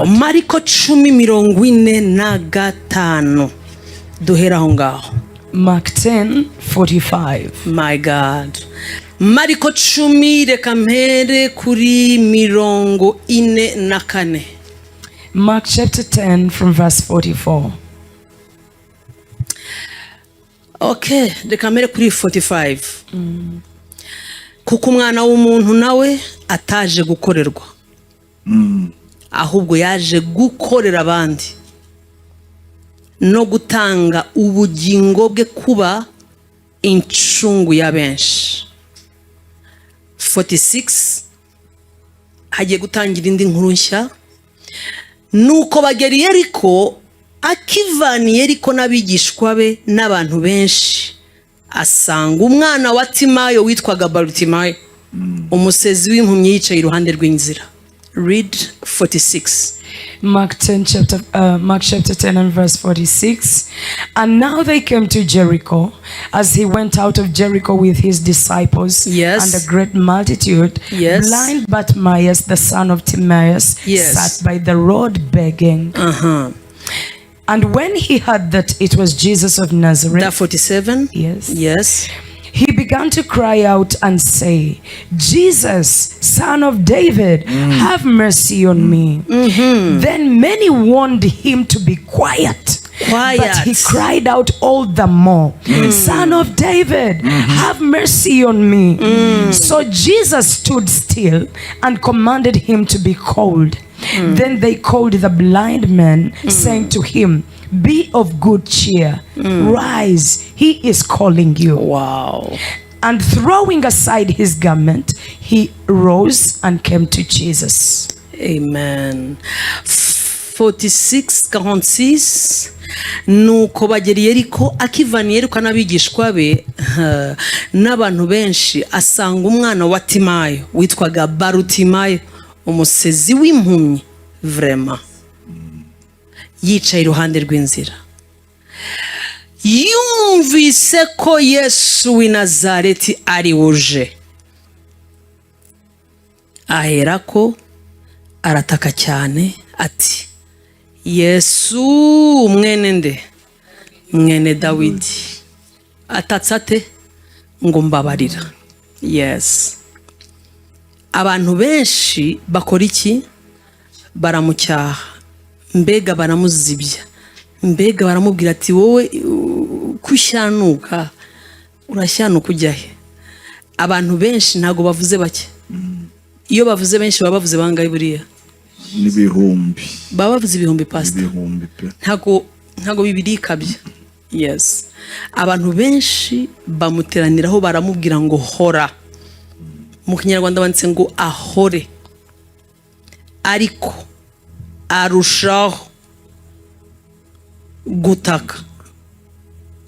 God. Mariko 10:45 duhera aho ngaho. Mark 10:45. My God. Mariko 10 reka mpere kuri 44. Mark chapter 10 from verse 44. Okay, reka mpere kuri 45. Kuko umwana w'umuntu nawe ataje gukorerwa, ahubwo yaje gukorera abandi no gutanga ubugingo bwe kuba incungu ya benshi. 46 hagiye gutangira indi nkuru nshya. Nuko bagera i Yeriko, akivaniye Yeriko n'abigishwa be n'abantu benshi, asanga umwana wa Timayo witwaga Barutimayo, umusezi w'impumyi yicaye iruhande rw'inzira. Read 46. Mark chapter 10 and verse 46. And now they came to Jericho. As he went out of Jericho with his disciples, Yes. and a great multitude, Yes. blind Bartimaeus, the son of Timaeus, Yes. sat by the road begging. And when he heard that it was Jesus of Nazareth, That 47. Yes. Yes. he began to cry out and say, Jesus, son of David, have mercy on me. Then many warned him to be quiet. But he cried out all the more, Son of David, have mercy on me. So Jesus stood still and commanded him to be called. Then they called the blind man, saying to him, be of good cheer, rise, he is calling you. Wow. And throwing aside his garment, he rose and came to Jesus. Amen. 46:46. Nuko bagera i Yeriko, akivaniye Yeriko n'abigishwa be n'abantu benshi, asanga umwana wa Timayo witwaga Barutimayo, umusezi w'impumyi vrema, yicaye iruhande rw'inzira. Yumvise ko Yesu w'i Nazareti ari uje, aherako arataka cyane ati, Yesu mwene nde? Mwene Dawidi. Atatse ate? Ngo mbabarira. Yes. Abantu benshi bakora iki? Baramucyaha, mbega baramuzibya, mbega baramubwira ati wowe kushyanuka, urashyanuka ujya he? Abantu benshi ntago bavuze bake. Iyo bavuze benshi baba bavuze bangaye buriya? N'ibihumbi. Baba bavuze ibihumbi pastor. Ibihumbi pe. Ntago bibiri kabya. Yes. Abantu benshi bamuteraniraho baramubwira ngo hora. Mu Kinyarwanda banditse ngo ahore. Ariko arushaho gutaka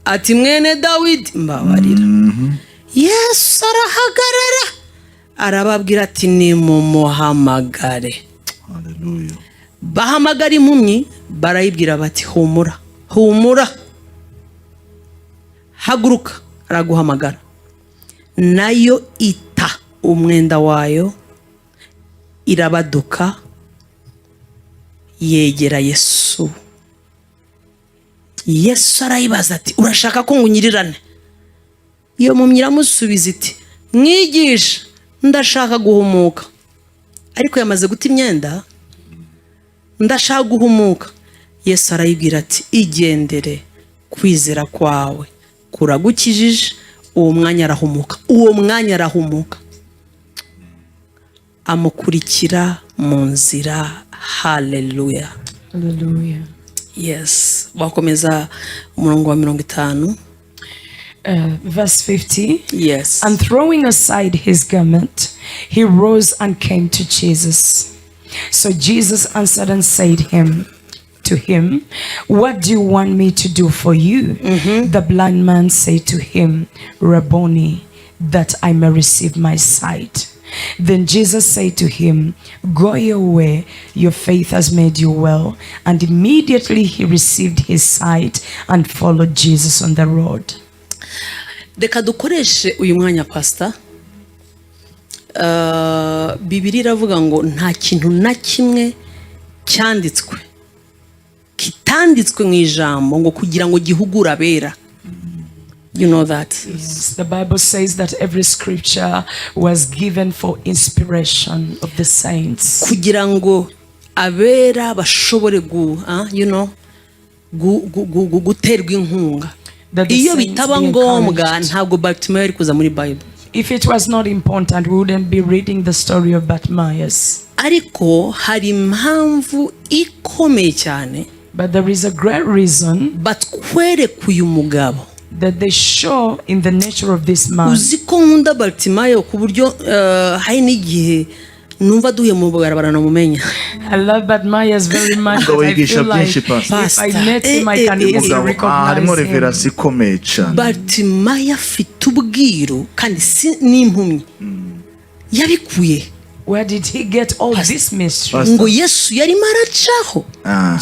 ati, mwene Dawidi mbabarira. Yesu arahagarara arababwira ati, nimumuhamagare. Hallelujah. Bahamagara impumyi, barayibwira bati, humura, humura, haguruka, araguhamagara. Nayo ita umwenda wayo, irabaduka, yegera Yesu. Yesu arayibaza ati, urashaka ko ngunyirirane? Iyo mpumyi iramusubiza iti, mwigisha, ndashaka guhumuka. Ariko yamaze guta imyenda, ndashaka guhumuka. Yesu arayibwira ati, igendere, kwizera kwawe kuragukijije. Uwo mwanya arahumuka. Uwo mwanya arahumuka, amukurikira mu nzira. Hallelujah. Hallelujah. Yes. Wakomeza umurongo wa 50. Verse 50. Yes. And throwing aside his garment, he rose and came to Jesus. So Jesus answered and said to him, what do you want me to do for you? The blind man said to him, Rabboni, that I may receive my sight. Then Jesus said to him, go your way, your faith has made you well. And immediately he received his sight and followed Jesus on the road. Reka dukoreshe uyu mwanya pastor. Bibiliya iravuga ngo nta kintu na kimwe cyanditswe kitanditswe mu ijambo ngo kugira ngo gihugure abera. You know that. Yes, the Bible says that every scripture was given for inspiration of the saints. Kugira ngo abera bashobore guterwa inkunga. Iyo bitaba ngombwa ntabwo Bartimayo ari kuza muri Bible. If it was not important, we wouldn't be reading the story of Bartimaeus. Ariko hari impamvu ikomeye cyane. But there is a great reason batwereka uyu mugabo that they show in the nature of this man. Uzi ko nkunda Bartimayo ku buryo hari n'igihe numva duhe mu barabara namumenya. I love Bartimaeus very much. I feel like if I met him, I can easily recognize him. Bartimayo afite ubwiru kandi n'impumyi. Yabikuye. Where did he get all this mystery? Ngo Yesu yari maracaho.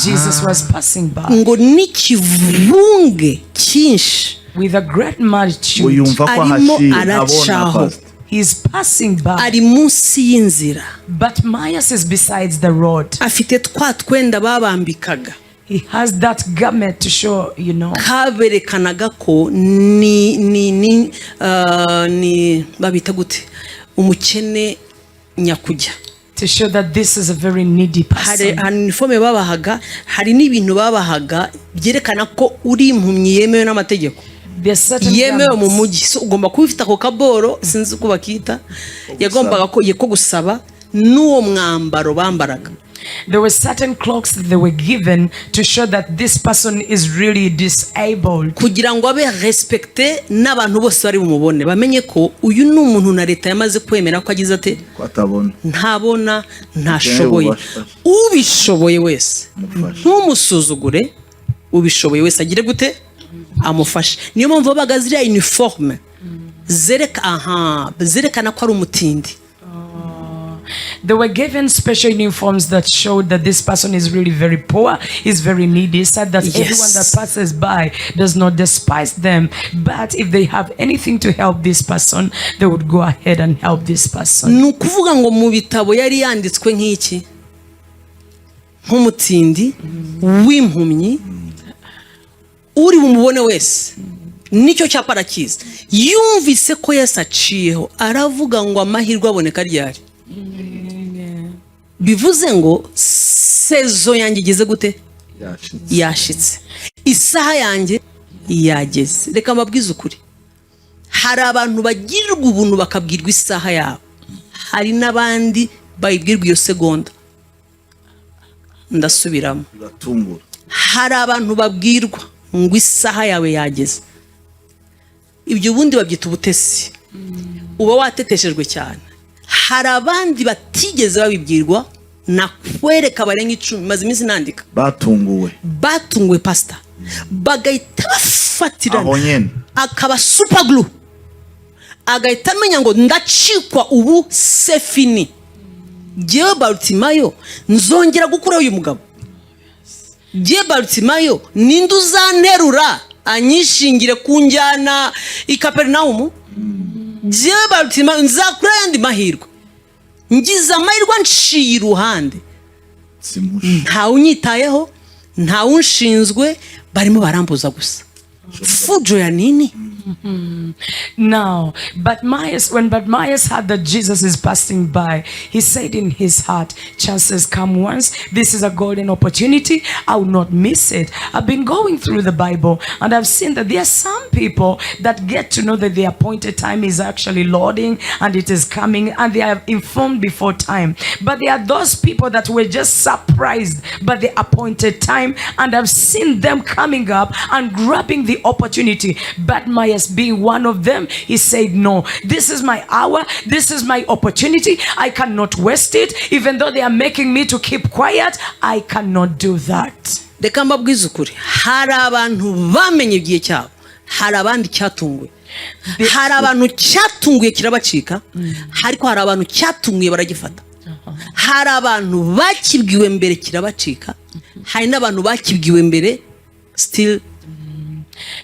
Jesus was passing by. Ngo n'ikivunge cyinshi. With a great multitude. Arimo aracaho. He's passing by. Ari munsi y'inzira. Bartimaeus is besides the road. Afite twenda babambikaga. He has that garment to show, you know. Kaberekanaga ko ni babita gute umukene nyakujya. To show that this is a very needy person. Hari uniforme babahaga, hari n'ibintu babahaga byerekana ko uri impumyi yemewe n'amategeko. Yemewe mu mujyi, so ugomba kubifita ko kaboro sinzi uko bakita. Yagombaga ko gusaba n'uwo mwambaro bambaraga. There were certain clocks that they were given to show that this person is really disabled. Kugira ngo abe respecte n'abantu bose bari bumubone bamenye ko uyu ni umuntu na leta yamaze kwemera ko agize ate ntabona ntashoboye. Ubishoboye wese ntumusuzugure, ubishoboye wese agire gute amufashe. Niyo mpamvu babagazira uniforme zerekana ko ari umutindi. They were given special uniforms that showed that this person is really very poor, is very needy, said that everyone that passes by does not despise them, but if they have anything to help this person, they would go ahead and help this person. Nukuvuga ngo mu bitabo yari yanditswe nk'iki nk'umutindi w'impumyi uri bumubone wese. Nicyo cyapara cyiza yumvise ko Yesu aciyeho aravuga ngo amahirwe aboneka ryari. Bivuze ngo sezo yanjye igeze gute yashitse, isaha yanjye yageze. Reka mbabwize ukuri, hari abantu bagirirwa ubuntu bakabwirwa isaha yabo, hari n'abandi bayibwirwa iyo segonda. Ndasubiramo, hari abantu babwirwa ngo isaha yawe yageze. Ibyo bundi babyita ubutesi, uba wateteshejwe cyane. Hari abandi batigeze babibwirwa nakwereka barenga 10 maze iminsi nandika batunguwe pastor bagahita bafatira akaba super glue agahita amenya ngo ndacikwa ubu sefini. Jewe Bartimayo nzongera gukura uyu mugabo. Jewe Bartimayo ninde uzanterura anyishingire kunjyana i Kapernaumu. Jewe Bartimayo nzakura yandi mahirwe. Ngize amahirwe nshiye iruhande. Nta unyitayeho, nta unshinzwe, barimo barambuza gusa. Fujo ya nini? Now, when Bartimaeus heard that Jesus is passing by, he said in his heart, chances come once, this is a golden opportunity, I will not miss it. I've been going through the Bible and I've seen that there are some people that get to know that the appointed time is actually loading and it is coming and they are informed before time. But there are those people that were just surprised by the appointed time and I've seen them coming up and grabbing the opportunity. Bartimaeus being one of them, he said, no, this is my hour, this is my opportunity, I cannot waste it. Even though they are making me to keep quiet, I cannot do that. Reka mbabwize ukuri, hari abantu bamenye igihe cyabo, hari abandi cyatunguye. Hari abantu cyatunguye kirabacika, hariko hari abantu cyatunguye baragifata. Hari abantu bakibwiwe mbere kirabacika, hari n'abantu bakibwiwe mbere still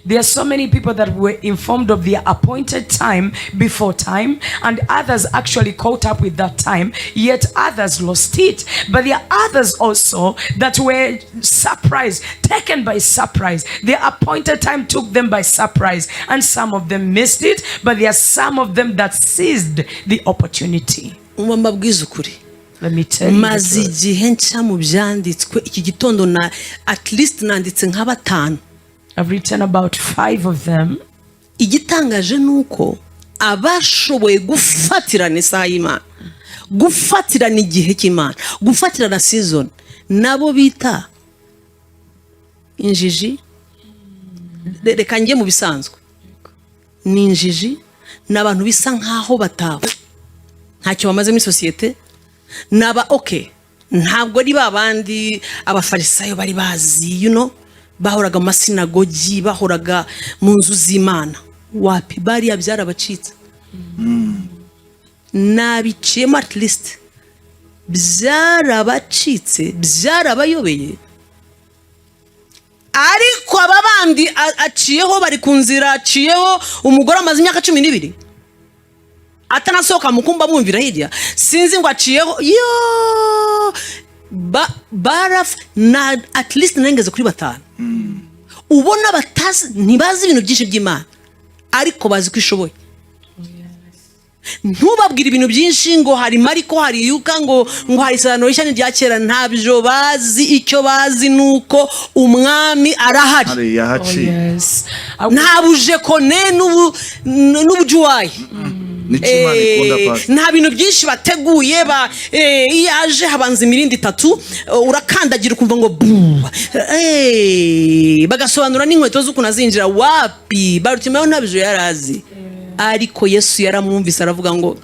There are so many people that were informed of their appointed time before time, and others actually caught up with that time, yet others lost it. But there are others also that were surprised, taken by surprise. Their appointed time took them by surprise, and some of them missed it, but there are some of them that seized the opportunity. Let me tell you. Maze igihe nca mu byanditswe iki gitondo na at least nanditse nka batanu. I've written about 5 of them. Igitangaje nuko abashoboye gufatirana isaha y'Imana, gufatirana igihe cy'Imana, gufatirana season, nabo bita injiji. Reka njye mu bisanzwe ni injiji, n'abantu bisa nkaho bataba ntacyo bamaze muri societe, naba okay, ntabwo ari babandi abafarisayo bari bazi, you know, bahoraga masinagogi, bahoraga mu nzu z'Imana. Wapi bari byarabacitse. Nabiciyemo at least byarabacitse, byarabayobeye. Ariko ababandi aciyeho bari kunzira, aciyeho umugore amaze imyaka 12 atanasohoka mukumba mwumvira hirya, sinzi ngo aciyeho yo baraf na at least nengeze kuri batanu. Ubona batazi, ntibazi ibintu byinshi by'Imana, ariko bazi ko ishoboye. Ntubabwira ibintu byinshi ngo hari mariko, hari yuka, ngo hari isano rishani rya kera, ntabyo bazi. Icyo bazi nuko umwami arahari. Ntabuje kone n'ubujuwayi. Nta bintu byinshi bateguye, iyo aje habanza imirindi 3, urakandagira ukumva ngo bagasobanura n'inkweto z'uko nazinjira. Wapi Barutimayo ntabyo yarazi, ariko Yesu yaramwumvise aravuga ngo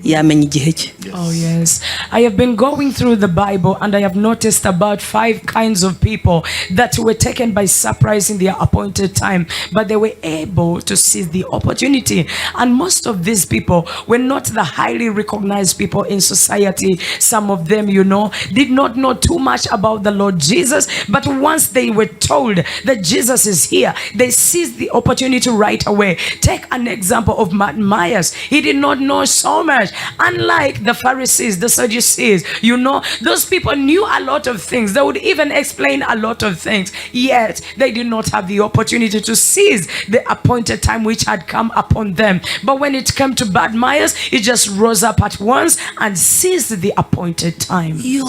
yamenye igihe cye. Oh yes, I have been going through the Bible and I have noticed about 5 kinds of people that were taken by surprise in their appointed time, but they were able to seize the opportunity. And most of these people were not the highly recognized people in society. Some of them, you know, did not know too much about the Lord Jesus, but once they were told that Jesus is here, they seized the opportunity right away. Take an example of Myers. He did not know so much. Unlike the Pharisees, the Sadducees, you know, those people knew a lot of things. They would even explain a lot of things. Yet, they did not have the opportunity to seize the appointed time which had come upon them. But when it came to Bartimaeus, he just rose up at once and seized the appointed time. Yo,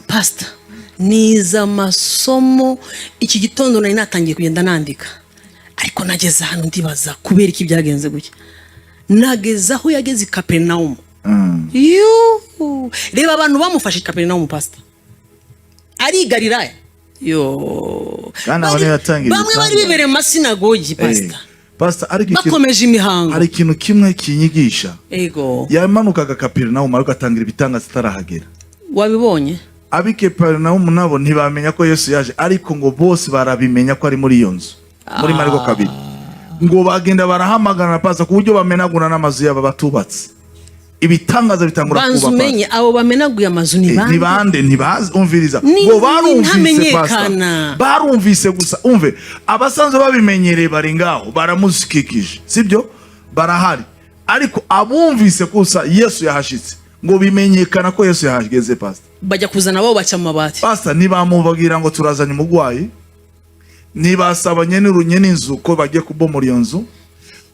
Pastor, niza masomo iki gitondo nari natangiye kugenda nandika. Ariko nageze hano ndibaza kubera iki byagenze gutya. Nageze aho yageze Kapernaum. Reba abantu bamufashe Kapernaum, Pastor. Ari Galilaya. Yo. Bamwe bari bibere mu masinagogi, Pastor. Pastor, bakomeje imihango. Hari ikintu kimwe kinyigisha. Ego. Yamanukaga Kapernaum ariko atangira ibitanga zitarahagera. Wabibonye? Abi Kapernaum nabo ntibamenya ko Yesu yaje, ariko ngo bose barabimenya ko ari muri iyo nzu. Muri Mariko 2. Ngo bagenda barahamagana Pastor ku buryo bamenagura n'amazu yabo batubatse. Ibitangaza bitangura kuba. Banzumenye abo bamenaguye amazu ni bande? Ni bande, ntibazi umviriza. Ngo barumvise Pastor. Barumvise gusa umve. Abasanzwe babimenyereye bari ngaho baramusikikije. Sibyo? Barahari. Ariko abumvise gusa Yesu yahashitse. Ngo bimenyekana ko Yesu yahageze Pastor. Bajya kuzana bo baca mu mabati. Pastor nibamubagira ngo turazanye umugwayi. Nibasabanye n'urunye n'inzu ko bagiye kubomora iyo nzu.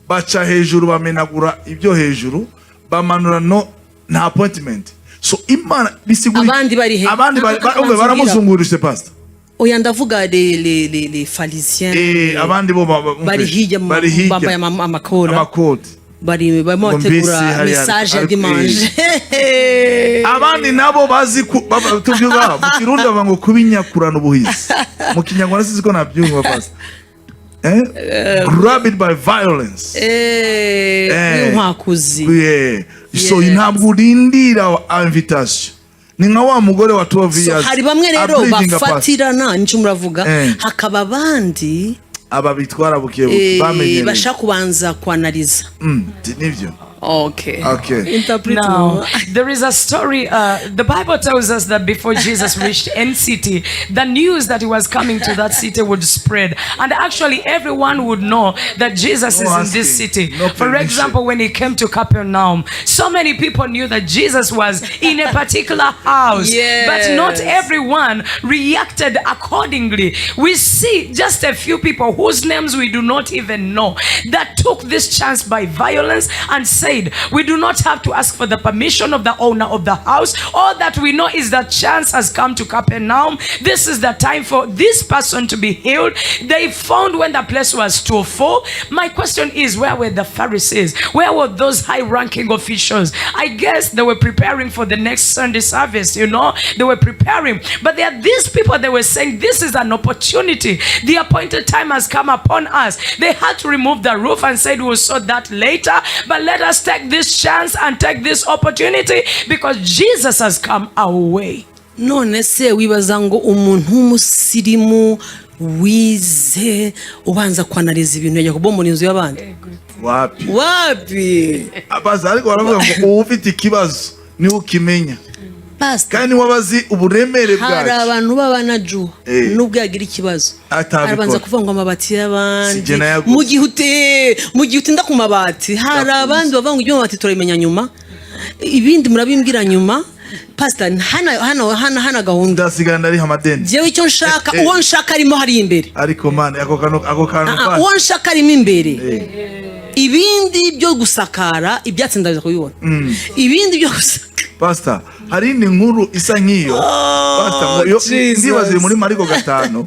Baca hejuru bamenagura ibyo hejuru. Bamanura no na appointment. So Imana bisigura abandi bari he? Abandi baramuzungurishe Pastor. Oya ndavuga les pharisiens. Abandi bo bari hijya bambaye amakoti. Bari bamotegura message ya dimanche. Abandi nabo bazi tubyuga mu Kirundi bavuga kubinyakurana ubuhizi. Mu Kinyarwanda sizi ko nabyumva Pastor. Grabbed by violence. So ntabwo urindira invitation. Ni nka wa mugore wa 12 years. Hari bamwe rero bafatirana nicyo muravuga, hakaba abandi ababitwara bukiye bamenyereye bashaka kubanza kwanaliza. Nivyo. Okay. Okay. Now, there is a story. The Bible tells us that before Jesus reached any city, the news that he was coming to that city would spread. And actually, everyone would know that Jesus is in this city. For example, when he came to Capernaum, so many people knew that Jesus was in a particular house. Yes. But not everyone reacted accordingly. We see just a few people whose names we do not even know that took this chance by violence and said, we do not have to ask for the permission of the owner of the house. All that we know is that chance has come to Capernaum. This is the time for this person to be healed. They found when the place was too full. My question is, where were the Pharisees? Where were those high-ranking officials? I guess they were preparing for the next Sunday service, you know. They were preparing. But there are these people, they were saying, this is an opportunity. The appointed time has come upon us. They had to remove the roof and said, we'll sort that later. But let us take this chance and take this opportunity because Jesus has come our way. None se wibaza ngo umuntu w'umusirimu wize ubanza kwanariza ibintu yajya kubomora inzu y'abandi. Wapi abaza ariko baravuga ngo ufite ikibazo ni ukimenya kandi wabazi uburemere bwacu. Hari abantu babanajuha nubwo yagira ikibazo arabanza kuvuga ngo amabati y'abandi mu gihe utinda ku mabati. Hari abandi bavuga ngo ibyo mabati turabimenya nyuma, ibindi murabimbwira nyuma. Pastor hana gahunda sigana ari hamadeni. Jewe icyo nshaka uwo nshaka arimo hari imbere. Ariko man ako kantu uwo nshaka arimo imbere. Ibindi byo gusakara ibyatsi ndabiza kubibona. Ibindi byo Pastor hari ni nkuru isa nkiyo. Pastor ndibaze muri Mariko 5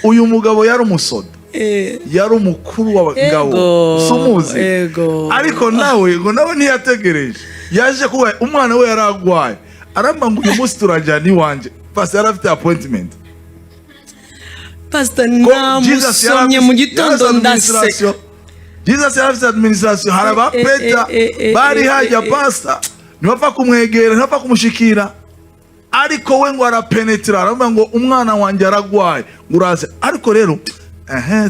uyu mugabo yari umusoda. Yari umukuru w'abagabo sumuzi. Ariko nawe ntiyategereje. Yaje kuba umwana we yaragwaye. Aramba ngo uyu munsi turajyana iwanje. Pastor yari afite appointment. Pastor namusomye mu gitondo ndaseka. Jesus yari afite administration. Haraba Peter bari hajya pastor. Ntibapfa kumwegera, ntibapfa kumushikira. Ariko we ngo arapenetra. Aramba ngo umwana wanje aragwaye. Nguraze. Ariko rero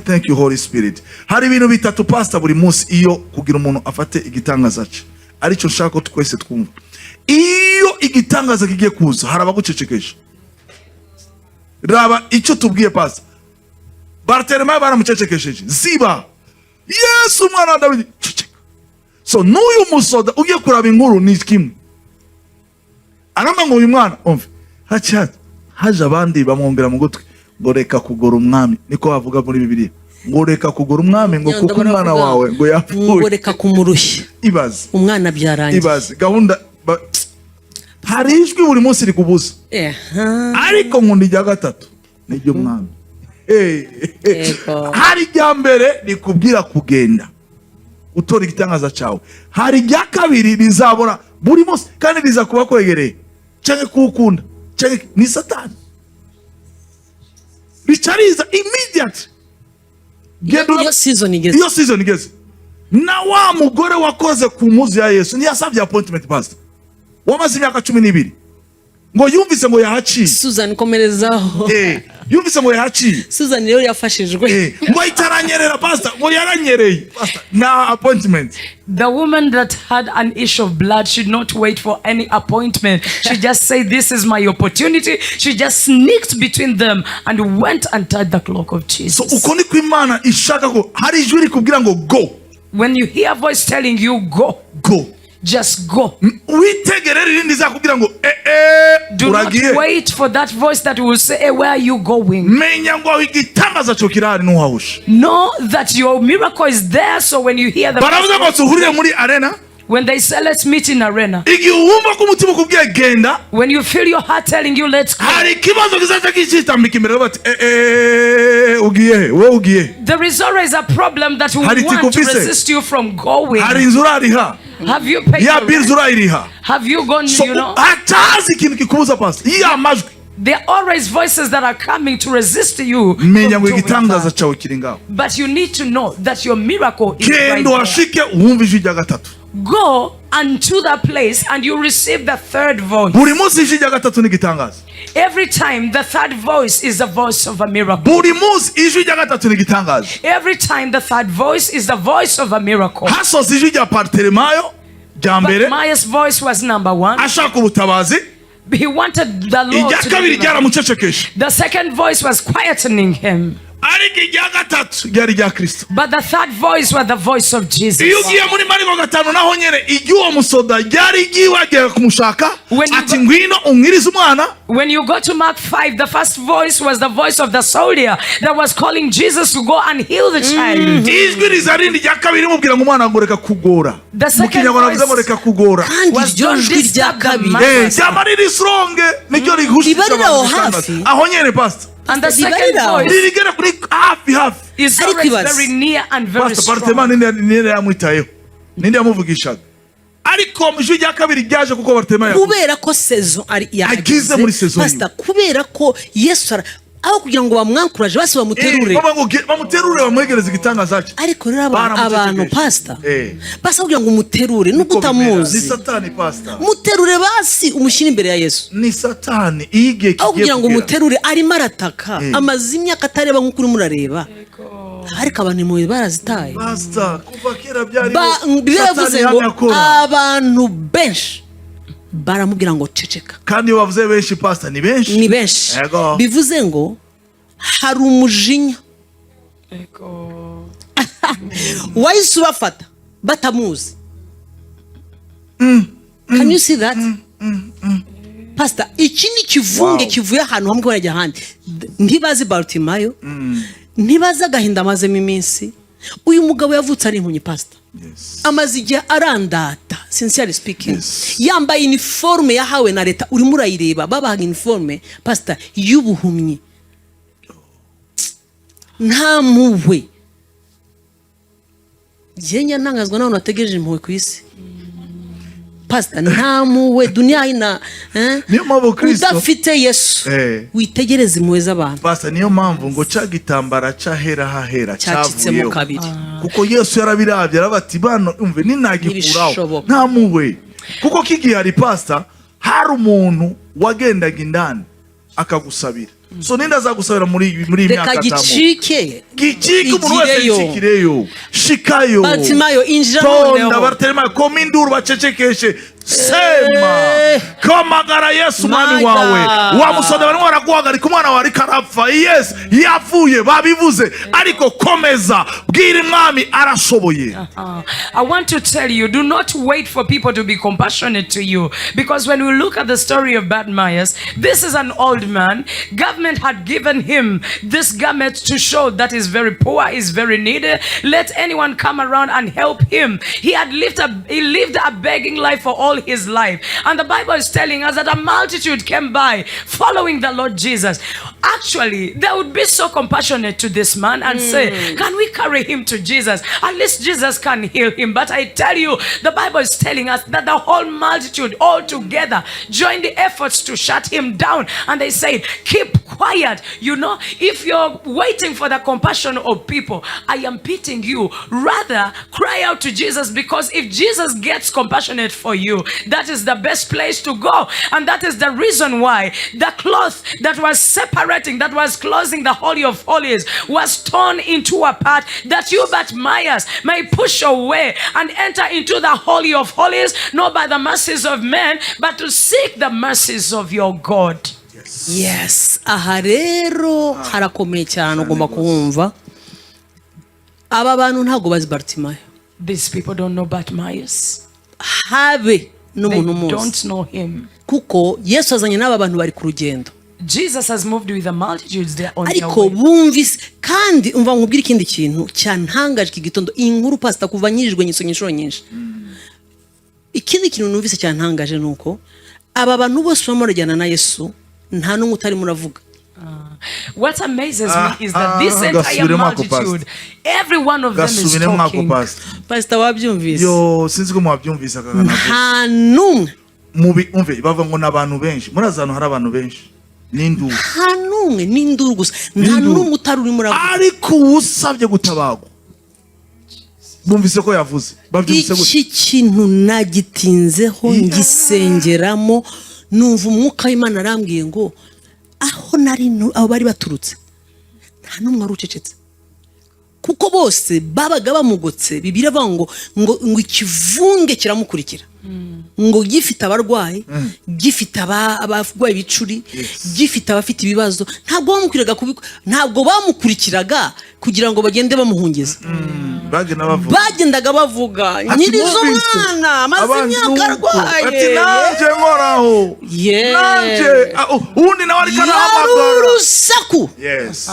thank you Holy Spirit. Hari ibintu bitatu pastor buri munsi iyo kugira umuntu afate igitangaza cye. Aricyo nshaka ko twese twumva. Iyo igitangaza kigiye kuza haraba gucecekesha. Raba icyo tubwiye pastor. Bartelemayo baramucecekesheje. Ziba. Yesu mwana wa Dawidi. So n'uyu musoda ugiye kuraba inkuru ni kimwe. Aramba ngo uyu mwana umve. Haje abandi bamwongera mu gutwi ngo reka kugora umwami. Niko bavuga muri Bibiliya. Ngo reka kugora umwami ngo kuko umwana wawe ngo yapfuye. Ngo reka kumurushya. Ibaze. Umwana byarangiye. Ibaze. Gahunda hari ijwi buri munsi rikubuza. Ariko nkunda ijya gatatu n'ijyo umwami. Hari ijya mbere rikubwira kugenda utora igitangaza cyawe. Hari ijya kabiri rizabora buri munsi kandi riza kuba kwegereye cyangwa kuwukunda cyangwa ni Satani. Richariza immediate. Iyo season igeze. Na wa mugore wakoze ku muzi ya Yesu ntiyasabye appointment pastor. Wamaze imyaka 12. Ngo yumvise ngo yahaciye. Susan komerezaho. Yumvise ngo yahaciye. Susan rero yafashijwe. Ngo itaranyerera pastor, ngo yaranyereye. Pastor, na appointment. The woman that had an issue of blood should not wait for any appointment. She just said, this is my opportunity. She just sneaked between them and went and tied the cloak of Jesus. So uko ni kw'Imana ishaka ko hari ijwi rikubwira ngo go. When you hear a voice telling you go, just go. Do not wait for that voice that will say, hey, where are you going? Know that your miracle is there, so when you hear the voice, when they say let's meet in arena, when you feel your heart telling you let's go, there is always a problem that will want to resist you from going. Have you paid your rent? Have you gone, you know? There are always voices that are coming to resist you. But you need to know that your miracle is right there. Go unto that place and you receive the third voice. Every time the third voice is the voice of a miracle. Every time the third voice is the voice of a miracle. ryambere Maya's voice was number one. ashaka ubutabazi. He wanted the Lord irya to kabiri deliver. ryaramucecekesha. The second voice was quietening him. ariko irya gatatu ryari rya Kristo. But the third voice was the voice of Jesus. iyo ugiye muri Mariko 5 naho nyene iryuwo musoda ryari ryiwagiye kumushaka ati ngwino umwirize umwana. When you go to Mark 5, the first voice was the voice of the soldier that was calling Jesus to go and heal the child. ijwi riza rindi rya kabiri mubwira ngo umwana ngo reka kugora. The second voice mureka kugora. kandi iryo jwi rya kabiri ryamari risronge niryo rigushitse aho nyene pastor. And the second voice ririgera kuri hafi is always very near and very strong. Bartema ninde yamwitayeho ninde yamuvugishaga ariko mujwi rya kabiri ryaje kuko Bartema kubera ko saison ari yagize muri saison pastor kubera ko Yesu aho kugira ngo bamwankuraje basi bamuterure bamuterure bamwegereza igitangaza cye. ariko rero abantu pastor basi kugira ngo umuterure nuko utamuzi ni satani pastor. muterure basi umushyira imbere ya Yesu. Ni satani igiye kigiye kugira ngo umuterure arimo arataka amazimya akatareba nk'uko uri murareba. Ariko abantu mu barazitaye pastor kuva kera byari bivuze ngo abantu benshi baramubwira ngo ceceka. kandi bavuze benshi pastor ni benshi bivuze ngo hari umujinya wahise ubafata batamuzi. Can you see that? Pastor iki ni kivunge kivuye ahantu hamwe barajya ahandi. Ntibazi Bartimayo ntibazi agahinda amazemo iminsi. Uyu mugabo yavutse ari impumyi pastor. Amaze igihe arandata sincerely speaking. Yambaye uniforme yahawe na leta uri murayireba babahaga uniforme pastor y'ubuhumyi. Nta muwe yenya ntangazwa naho nategereje impuhwe ku isi pastor. Nta muwe dunia ina niyo mpamvu Kristo udafite Yesu witegereza impuhwe z'abantu pastor. Niyo mpamvu ngo cagitambara cahera hahera cyacitsemo kabiri kuko Yesu yarabiravye arabati bano umve ninagikuraho nta muwe kuko kigihari pastor. Hari umuntu wagendaga indani akagusabira so ninda azagusabira muri imyaka gicike umuntu wese yikireyo shikayo Bartimayo injira noneho Bartimayo kominduru bacecekeshe sema kamagara Yesu mwami wawe wamusonda barimo baraguhagarika umwana wawe arapfa. Yes yapfuye babivuze ariko komeza bwira mwami arashoboye. I want to tell you, do not wait for people to be compassionate to you, because when we look at the story of Bartimaeus, this is an old man. Government had given him this garment to show that he's very poor, he's very needy. Let anyone come around and help him. He lived a begging life for all his life, and the Bible is telling us that a multitude came by following the Lord Jesus. Actually, they would be so compassionate to this man and say, can we carry him to Jesus? At least Jesus can heal him. But I tell you, the Bible is telling us that the whole multitude all together joined the efforts to shut him down, and they said, keep quiet. You know, if you're waiting for the compassion of people, I am pitying you. Rather cry out to Jesus, because if Jesus gets compassionate for you, that is the best place to go. And that is the reason why the cloth that was separating, that was closing the Holy of Holies, was torn into a part, that you, Bartimaeus, may push away and enter into the Holy of Holies, not by the mercies of men, but to seek the mercies of your God. Yes. Aha rero harakomeye cyane ugomba kumva. Aba bantu ntago bazi Bartimayo. These people don't know Bartimaeus. Habe n'umuntu They munsi. don't know him. Kuko Yesu azanye n'aba bantu bari ku rugendo. Jesus has moved with the multitudes there on their Ariko way. bumvise kandi umva nkubwira ikindi kintu cyantangaje iki gitondo. Inkuru pastor kuva nyirijwe nyisonyishuro nyinshi. Ikindi kintu numvise cyantangaje nuko aba bantu bose bamurajyana na Yesu nta n'umwe utari muravuga. What amazes me is that this entire multitude, every one of them is talking. Pastor wabyumvise? Yo sinzi ko mwabyumvise akagana. Nta n'umwe mubi umve bava ngo nabantu benshi murazano hari abantu benshi n'induru. Nta n'umwe n'induru gusa. Nta n'umwe utari uri muravuga. Ariko usabye gutabagwa. Bumvise ko yavuze. Babyumvise gute? Iki kintu nagitinzeho ngisengeramo numva umwuka w'Imana arambwiye ngo aho nari aho bari baturutse nta n'umwe arucecetse, kuko bose babaga bamugotse. Bibiri avuga ngo ikivunge kiramukurikira. ngo gifite abarwayi gifite abarwayi bicuri gifite abafite ibibazo ntabwo bamukurikiraga kugira ngo bagende bamuhungeza bagendaga bavuga nyirizo mwana amaze imyaka arwaye ati nanje nkoraho nanje undi nawe ariko arahamagara urusaku yes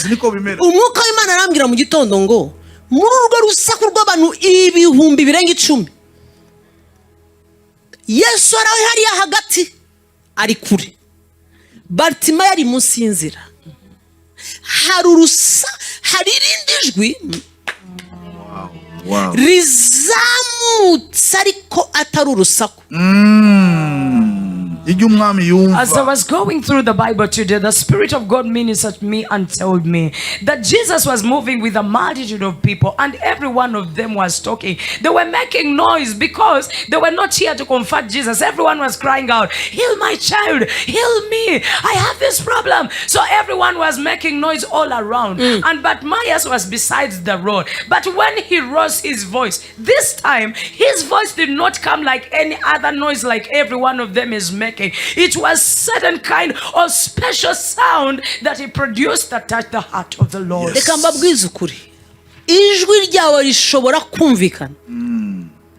niko bimera umwuka w'Imana arambwira mu gitondo ngo muri urwo rusaku rw'abantu ibihumbi birenga 10 Yesu arawe hariya hagati ari kure Bartima yari munsi y'inzira hari irindi jwi rizamutse ariko atari urusaku As I was going through the Bible today, the Spirit of God ministered to me and told me that Jesus was moving with a multitude of people and every one of them was talking. They were making noise because they were not here to comfort Jesus. Everyone was crying out, heal my child, heal me, I have this problem. So everyone was making noise all around. And Bartimaeus was beside the road. But when he rose his voice, this time his voice did not come like any other noise like every one of them is making. It was certain kind of special sound that he produced that touched the heart of the Lord. Reka mbabwize ukuri ijwi ryawe rishobora kumvikana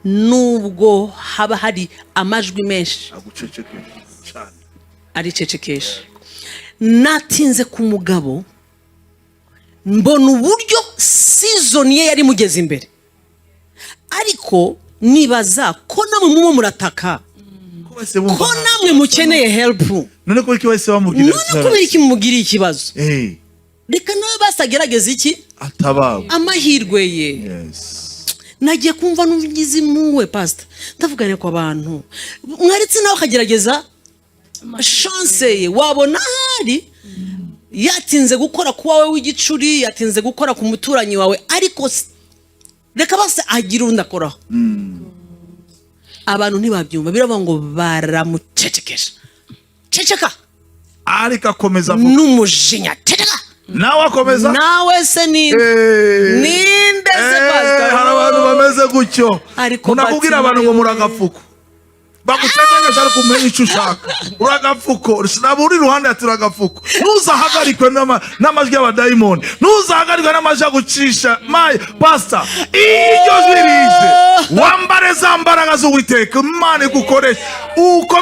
nubwo haba hari amajwi menshi aricecekesha. Natinze ku mugabo mbona uburyo season ye yari mugeze imbere ariko nibaza ko namwe mumo murataka ko namwe mukeneye help none ko iki wese bamubwira none ko iki mumugiriye ikibazo reka nawe basagerageza iki atababo amahirwe ye nagiye kumva n'uvugizi muwe pastor ndavugane kwa abantu mwaritse nawe kagerageza chance ye wabona hari yatinze gukora kuwawe w'igicuri yatinze gukora ku muturanyi wawe ariko reka base agira undakoraho abantu ntibabyumva biravuga ngo baramucecekesha ceceka ariko akomeza avuga n'umujinya ceceka nawe akomeza nawe se ninde se pastor hari abantu bameze gutyo unakubwira abantu ngo muragafuko bagucecekesha ariko umenye icyo ushaka uragafuko sinaburi ruhande ati uragafuko ntuzahagarikwe n'amajwi y'abadayimoni ntuzahagarikwe n'amajwi agucisha my pastor iryo jwi rije wambare za mbaraga z'Uwiteka Imana igukoresha uko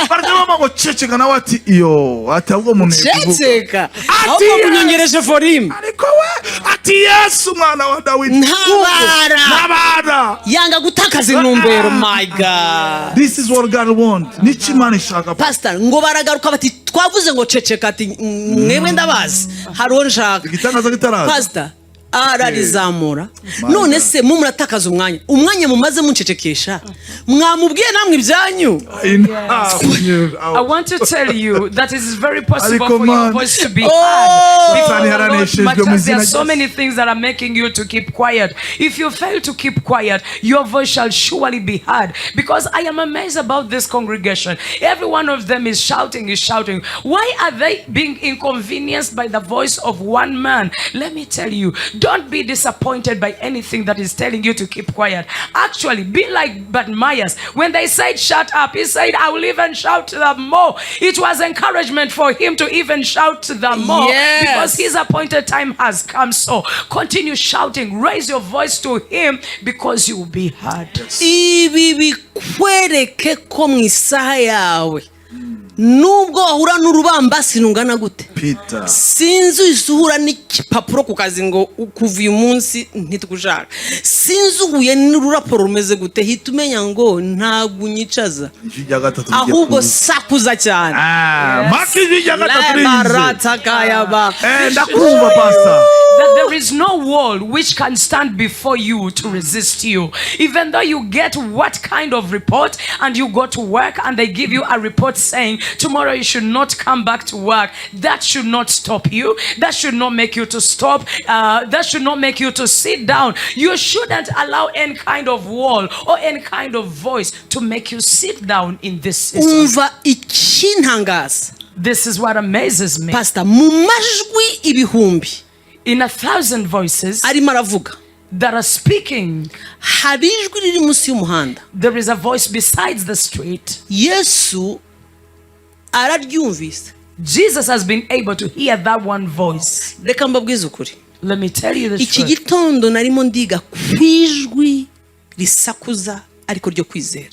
barimo ngo ceceka nawe ati iyo ati ahubwo muneze ceceka ahubwo munyongereje forim ariko we ati Yesu mwana wa Dawidi ntabara yanga gutakaza intumbero my God. This is what God wants. Nichi Imana ishaka pastor ngo baragaruka bati twavuze ngo ceceka ati mwewe ndabazi hariho nshaka igitangaza gitaraza pastor ararizamura none se mu muratakaza umwanya mumaze muncecekesha mwamubwiye namwe ibyanyu. I want to tell you that it is very possible for your voice to be heard because there are so many things that are making you to keep quiet. If you fail to keep quiet, your voice shall surely be heard. Because I am amazed about this congregation. Every one of them is shouting. Why are they being inconvenienced by the voice of one man? Let me tell you, don't be disappointed by anything that is telling you to keep quiet. Actually, be like Bartimaeus. When they said shut up, he said, I will even shout the more. It was encouragement for him to even shout the more because his appointed time has come. So continue shouting, raise your voice to him because you will be heard. Ibi bikwereke ko mu isaha yawe nubwo wahura n'urubambasi nungana gute Peter sinzi isuhura n'ikipapuro ku kazi ngo kuva uyu munsi ntitugushaka sinzi uhuye n'ururaporo rumeze gute hita umenya ngo ntabwo unyicaza ahubwo sakuza cyane maki ijya gatatu ndakumva pastor that there is no wall which can stand before you to resist you. Even though you get what kind of report and you go to work and they give you a report saying tomorrow you should not come back to work, that should not stop you. That should not make you to stop. That should not make you to sit down. You shouldn't allow any kind of wall or any kind of voice to make you sit down in this season. This is what amazes me. Pastor, mu majwi ibihumbi in 1,000 voices, arimo aravuga that are speaking. hari ijwi riri munsi y'umuhanda. There is a voice besides the street. Yesu araryumvise. Jesus has been able to hear that one voice. Reka mbabwize ukuri. Let me tell you the Iki truth. gitondo narimo ndiga kwijwi risakuza ariko ryo kwizera.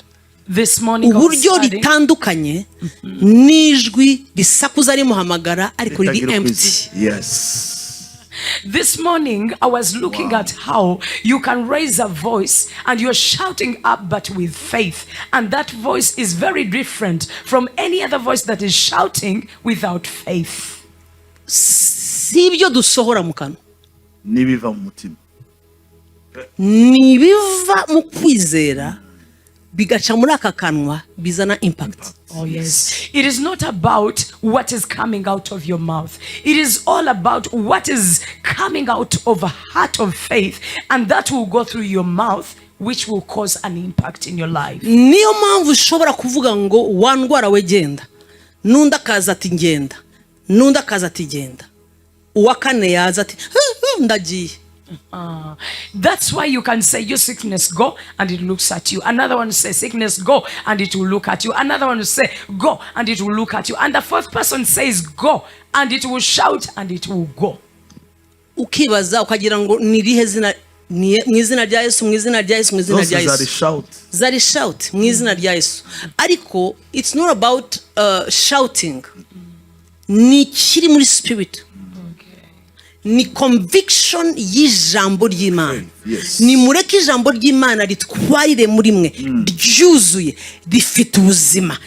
This morning I was uburyo studying ritandukanye n'ijwi risakuza rimuhamagara ariko riri empty. Yes. This morning, I was looking at how you can raise a voice and you're shouting up, but with faith. And that voice is very different from any other voice that is shouting without faith. Si ibyo dusohora mu kanwa, Nibiva mu mutima. nibiva mu kwizera bigaca muri aka kanwa bizana impact. Oh yes. It is not about what is coming out of your mouth. It is all about what is coming out of a heart of faith, and that will go through your mouth, which will cause an impact in your life. Niyo mpamvu ushobora kuvuga ngo wandwara we genda, nundi akaza ati ngenda, nundi akaza ati genda, uwa kane yaza ati ndagiye. That's why you can say your sickness go and it looks at you. Another one says sickness go and it will look at you. Another one will say go and it will look at you. And the fourth person says go and it will shout and it will go. Ukibaza ukagira ngo nirihe zina mwizina rya Yesu, mwizina rya Yesu, mwizina rya Yesu. Zari shout mwizina rya Yesu. Ariko it's not about shouting. Ni kiri muri spirit. Ni conviction y'ijambo ry'Imana. Yes. Ni mureke ijambo ry'Imana ritwarire muri mwe, ryuzuye, rifite ubuzima,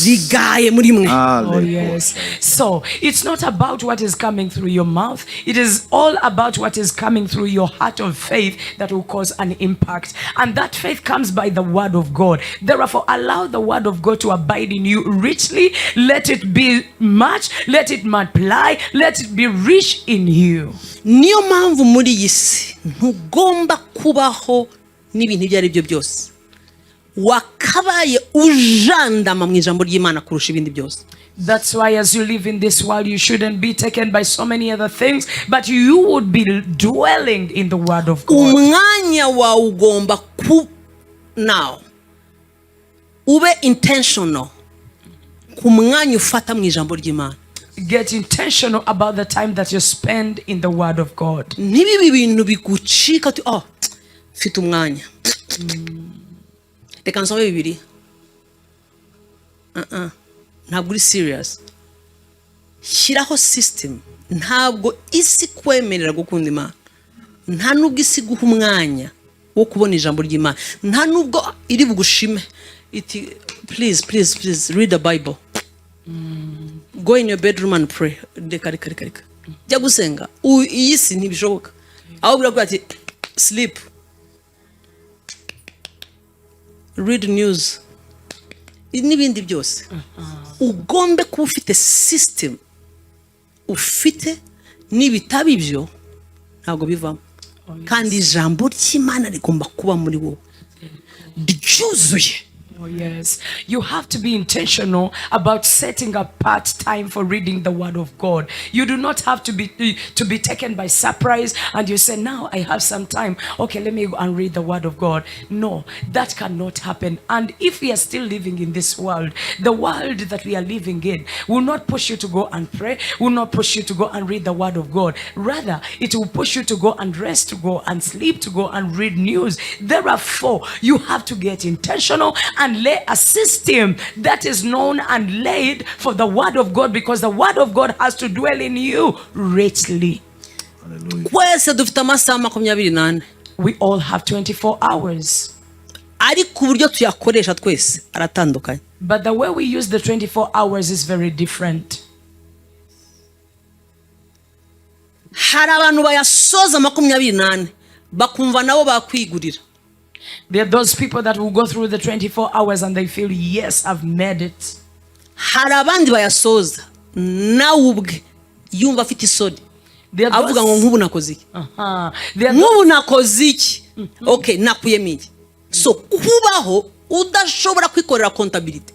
rigaye muri mwe. Oh yes. So it's not about what is coming through your mouth. It is all about what is coming through your heart of faith that will cause an impact. And that faith comes by the word of God. Therefore, allow the word of God to abide in you richly. Let it be much. Let it multiply. Let it be rich in you. Niyo mpamvu muri iyi si ntugomba kubaho n'ibintu ibyo ari byo byose. Wakabaye ujandama mu ijambo ry'Imana kurusha ibindi byose. That's why as you live in this world, you shouldn't be taken by so many other things, but you would be dwelling in the word of God. Umwanya wawe ugomba now ube intentional ku mwanya ufata mu ijambo ry'Imana. Get intentional about the time that you spend in the word of God. Nibibi bintu bigucika ati mfite umwanya. Reka nsome Bibiliya. Ntabwo uri serious. Shyiraho system. Ntabwo isi kwemerera gukunda Imana. Nta nubwo isi guha umwanya wo kubona ijambo ry'Imana. Nta nubwo iri bugushime iti please read the Bible. Go in your bedroom and pray. Reka. Jya gusenga. Iyi si ntibishoboka. Aho biravuga ati sleep. Read news. N'ibindi byose. Ugombe kuba ufite system. Ufite n'ibitabo ibyo ntabwo bivamo. Kandi ijambo ry'Imana rigomba kuba muri wowe. Ryuzuye. Oh yes, you have to be intentional about setting apart time for reading the word of God. You do not have to be taken by surprise and you say, now I have some time, okay, let me go and read the word of God. No, that cannot happen. And if we are still living in this world, the world that we are living in will not push you to go and pray, will not push you to go and read the word of God. Rather, it will push you to go and rest, to go and sleep, to go and read news. Therefore, you have to get intentional and lay a system that is known and laid for the word of God, because the word of God has to dwell in you richly. Kwese dufite amasaha 24. We all have 24 hours. Ariko uburyo tuyakoresha twese aratandukanye. But the way we use the 24 hours is very different. Hari abantu bayasoza 24 bakumva nabo bakwigurira. There are those people that will go through the 24 hours and they feel, yes, I've made it. Hari abandi bayasoza nawe ubwe yumva afite isoni. Avuga ngo nk'ubu nakoze iki? Nk'ubu nakoze iki? Okay, nakuyemo iki? So kubaho udashobora kwikorera accountability.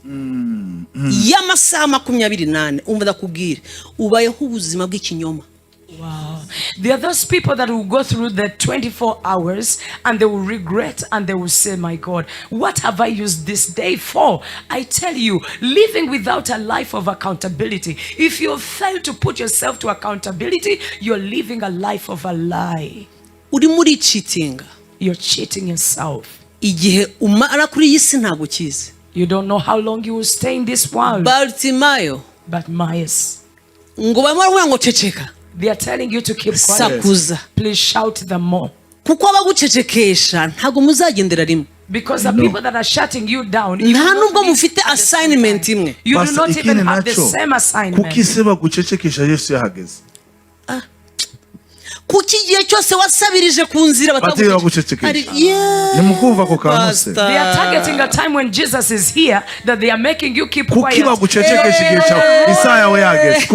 Y'amasaha 24 umva ndakubwira ubayeho ubuzima bw'ikinyoma. Wow. There are those people that will go through the 24 hours and they will regret and they will say, my God, what have I used this day for? I tell you, living without a life of accountability, if you fail to put yourself to accountability, you're living a life of a lie. Uri muri cheating. You're cheating yourself. Igihe umara kuri yisi ntago kizi. You don't know how long you will stay in this world. But Myers. Ngo bamara ngo ceceka. They are telling you to keep quiet. Sakuza. Please shout them more. Kuko abagucecekesha ntago muzagendera rimwe. Because the people that are shutting you down, nta nubwo mufite assignment imwe. You do not even have the same assignment. Kuki seba gucecekesha Yesu yahageze. Kuki igihe cyose wasabirije ku nzira batagucecekesha. Nimukumva ko kanuse. They are targeting a time when Jesus is here that they are making you keep quiet. Kuki bagucecekesha igihe cyawe Isaya we yageze.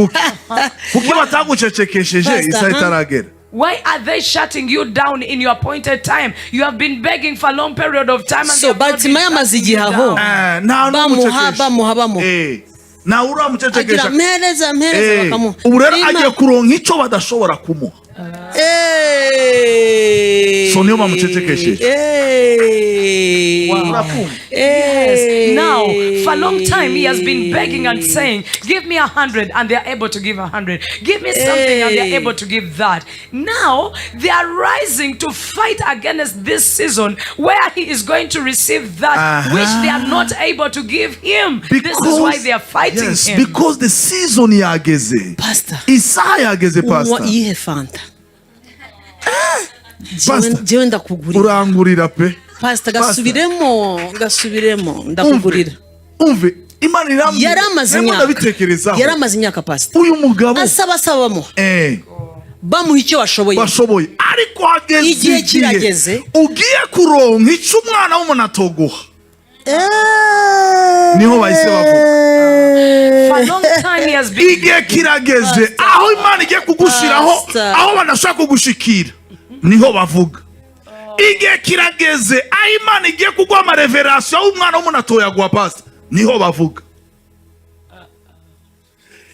Kuki batagucecekesheje Isaya itaragera. Why are they shutting you down in your appointed time? You have been begging for a long period of time and so Baltimore amazigihe aho. Bamuha. Na ura mucecekesha. Mpereza bakamuha. Urera agiye kuronka icyo badashobora kumuha. So niyo bamucecekesheje. Wow. Yes. Now, for a long time, he has been begging and saying, give me 100, and they are able to give 100. Give me something, and they are able to give that. Now, they are rising to fight against this season where he is going to receive that which they are not able to give him. This is why they are fighting him. Because the season yageze. Pastor. Isaya yageze, Pastor. Iyihe fanta. Pastor. Urangurira pe. Pastor gasubiremo ndakugurira. Umve Imana irambye. Yaramaze imyaka Pastor. Uyu mugabo asabamo. Bamuha icyo washoboye. Ariko hageze igihe kirageze. Ugiye kuronka icyo umwana w'umuntu atoguha. Niho bahise bavuga. Igihe kirageze aho Imana igiye kugushiraho aho banashaka kugushikira. Niho bavuga. Igihe kirageze aho Imana igiye kuguha amarevelation y'umwana w'umuntu atoyaguha Pastor. Niho bavuga.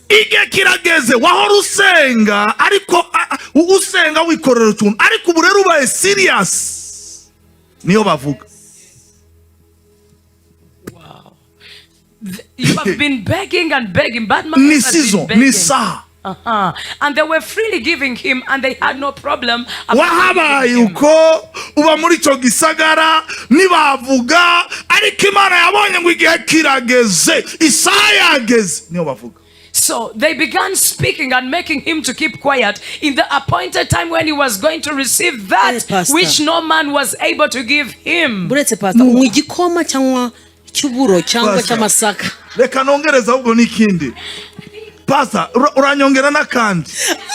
Igihe kirageze wahora usenga ariko usenga wikorera utuntu ariko ubu rero ubaye serious. Niho bavuga. You have been begging and begging, but man has been begging. And they were freely giving him, and they had no problem. Wahabaye uko uba muri cyo gisagara nibavuga ariko Imana yabonye ngo igihe kirageze Isaya yageze niyo bavuga. So they began speaking and making him to keep quiet in the appointed time when he was going to receive that which no man was able to give him. Buretse Pastor, umugikoma cyangwa cyuburo cyangwa cyamasaka. Reka nongereza ubwo nikindi. Pastor, uranyongera nakandi.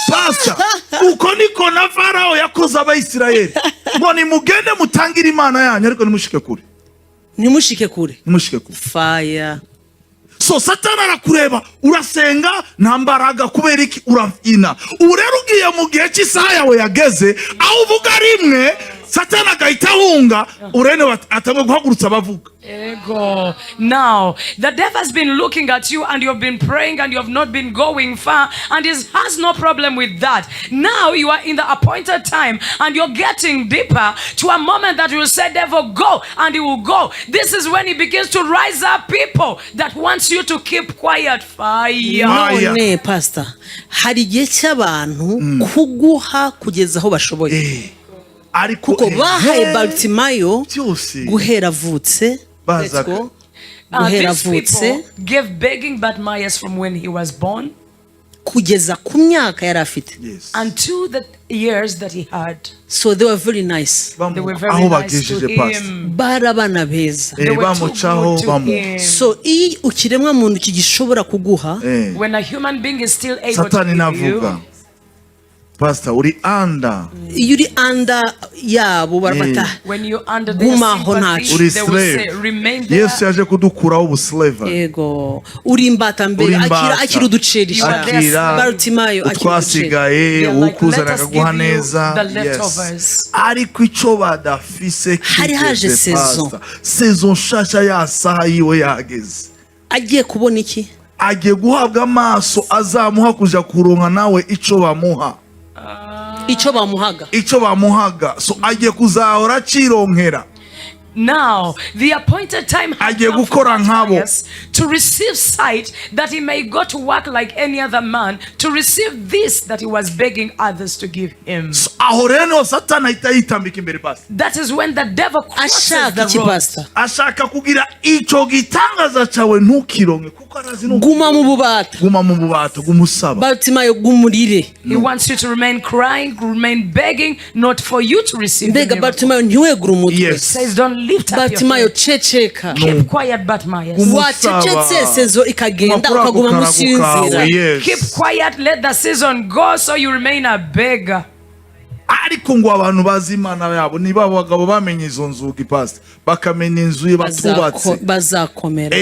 Pastor, uko niko na Farao yakoze abayisirayeli. Ngo nimugende mutangira Imana yanyu ariko nimushike kure. Nimushike kure. Fire. So Satani arakureba urasenga nta mbaraga kubera iki urafina. Urero ugiye mu gihe cy'isaha yawe yageze aho uvuga rimwe Satani agahita hunga urene atamwe guhagurutsa bavuga. Ego. Now, the devil has been looking at you and you have been praying and you have not been going far and he has no problem with that. Now you are in the appointed time and you're getting deeper to a moment that you will say, devil, go, and he will go. This is when he begins to rise up people that wants you to keep quiet. Fire. None, Pastor, hari igihe cy'abantu kuguha kugeza aho bashoboye. Kuko bahaye Baltimayo guhera avutse. Let's go. These people gave begging Bartimaeus from when he was born kugeza ku myaka yari afite until the years that he had. So they were very nice. They were very nice to him. Barabana beza. They were too good to him. So iyo ukiremwa muntu kigishobora kuguha, when a human being is still able to give you, Pastor, uri under. Yuri under yabo barafata. When you under the sympathy, they will say, remain there. Yesu yaje kudukuraho ubuslave. Yego. Uri imbata mbere akira uduceri. Bartimayo twasigaye ukuzana akaguha neza. Yes. Ariko ico badafise hari haje saison. Saison shasha ya saha yiwe yageze. Agiye kubona iki? Agiye guhabwa amaso azamuha kuja kuronka nawe ico bamuha. icyo bamuhaga so agiye kuzahora cironkera. Now, the appointed time has come for Matthias to receive sight, that he may go to work like any other man, to receive this that he was begging others to give him. That is when the devil crosses the road. Ashaka kugira ico gitangaza cawe ntukironke kuko arazi no guma mu bubato gumusaba. Bartimayo gumurire. He wants you to remain crying, remain begging, not for you to receive. Mbega Bartimayo ntiwegura umutwe. Says don't lift up Bartimayo checheka. Keep quiet, Bartimayo. Wachechetse sezo ikagenda ukaguma musinzira. Keep quiet, let the season go so you remain a beggar. Ariko ngo abantu bazimana yabo niba abagabo bamenye izo nzugi pastor bakamenya inzu ye batubatse bazakomera.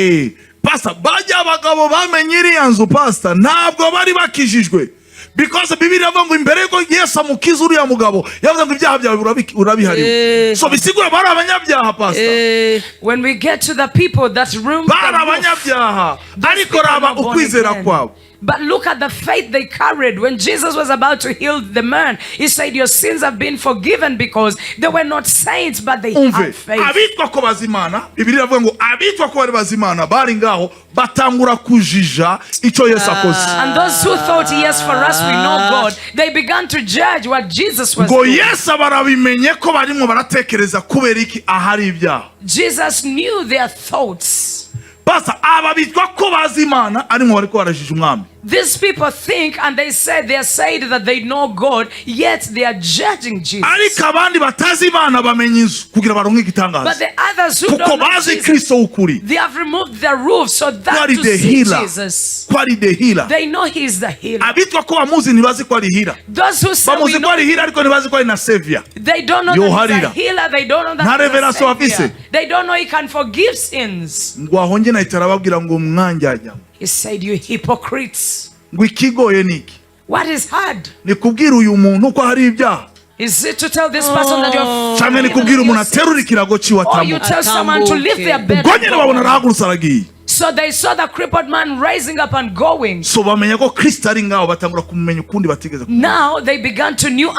Pastor bajya abagabo bamenye iriya nzu pastor ntabwo bari bakijijwe. Because Bibiliya avuga ngo imbere ko Yesu amukiza uriya mugabo yavuze ngo ibyaha byawe urabihariwe. So bisigura bari abanyabyaha pastor. When we get to the people that room bari abanyabyaha ariko raba ukwizera kwabo. But look at the faith they carried. When Jesus was about to heal the man, he said, your sins have been forgiven, because they were not saints, but they had faith. Abitwa ko bazimana, Bibiliya avuga ngo abitwa ko bari bazimana bari ngaho batangura kujija icyo Yesu akoze. And those who thought, yes, for us we know God, they began to judge what Jesus was doing. Yesu barabimenye ko barimo baratekereza kubera iki ahari ibyaha. Jesus knew their thoughts. Pastor ababitwa ko bazimana arimo bariko barajije umwami. These people think and they say, they are saying that they know God, yet they are judging Jesus. Ariko abandi batazimana bamenye inzu kugira baronke igitangaza. But the others who don't know Jesus, they have removed their roof so that to see Jesus. They know He is the healer. Abitwa ko bamuzi ntibazi ko ari healer. Those who say we know ariko ntibazi ko ari na savior. They don't know that He's a healer. They don't know that He's a savior. They don't know He can forgive sins. Ngo ahonge nahita arababwira ngo mwanjyajya. He said, you hypocrites. Ngo ikigoye niki? What is hard? Ni kubwira uyu muntu ko hari ibyaha. Is it to tell this person that you're cyane ni kubwira umuntu aterura ikirago ciwe atamu? Or you tell someone to lift their bed. Ubwo nyine babona arahagurutse aragiye. So they saw the crippled man rising up and going. So bamenya ko Kristo ari ngaho batangura kumenya ukundi batigeze. Now they began to know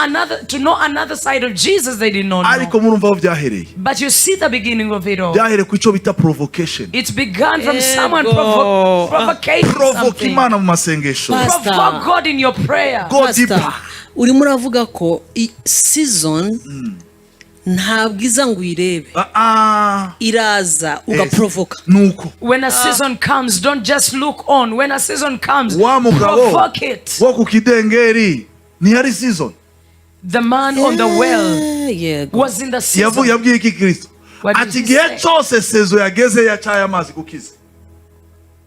another side of Jesus they did not know. Ariko murumva aho byahereye. But you see the beginning of it all. Byahereye ku cyo bita provocation. It began from someone provoking provoke Imana mu masengesho. Provoke God in your prayer. Go deeper. Urimo uravuga ko season ntabwo iza ngo irebe iraza ugaprovoka. Nuko when a season comes, don't just look on. When a season comes, provoke it. Wo ku kidengeri ni hari season. The man on the well was in the season. Yabwiye iki Kristo ati gihe cyose sezo yageze ya cya amazi gukiza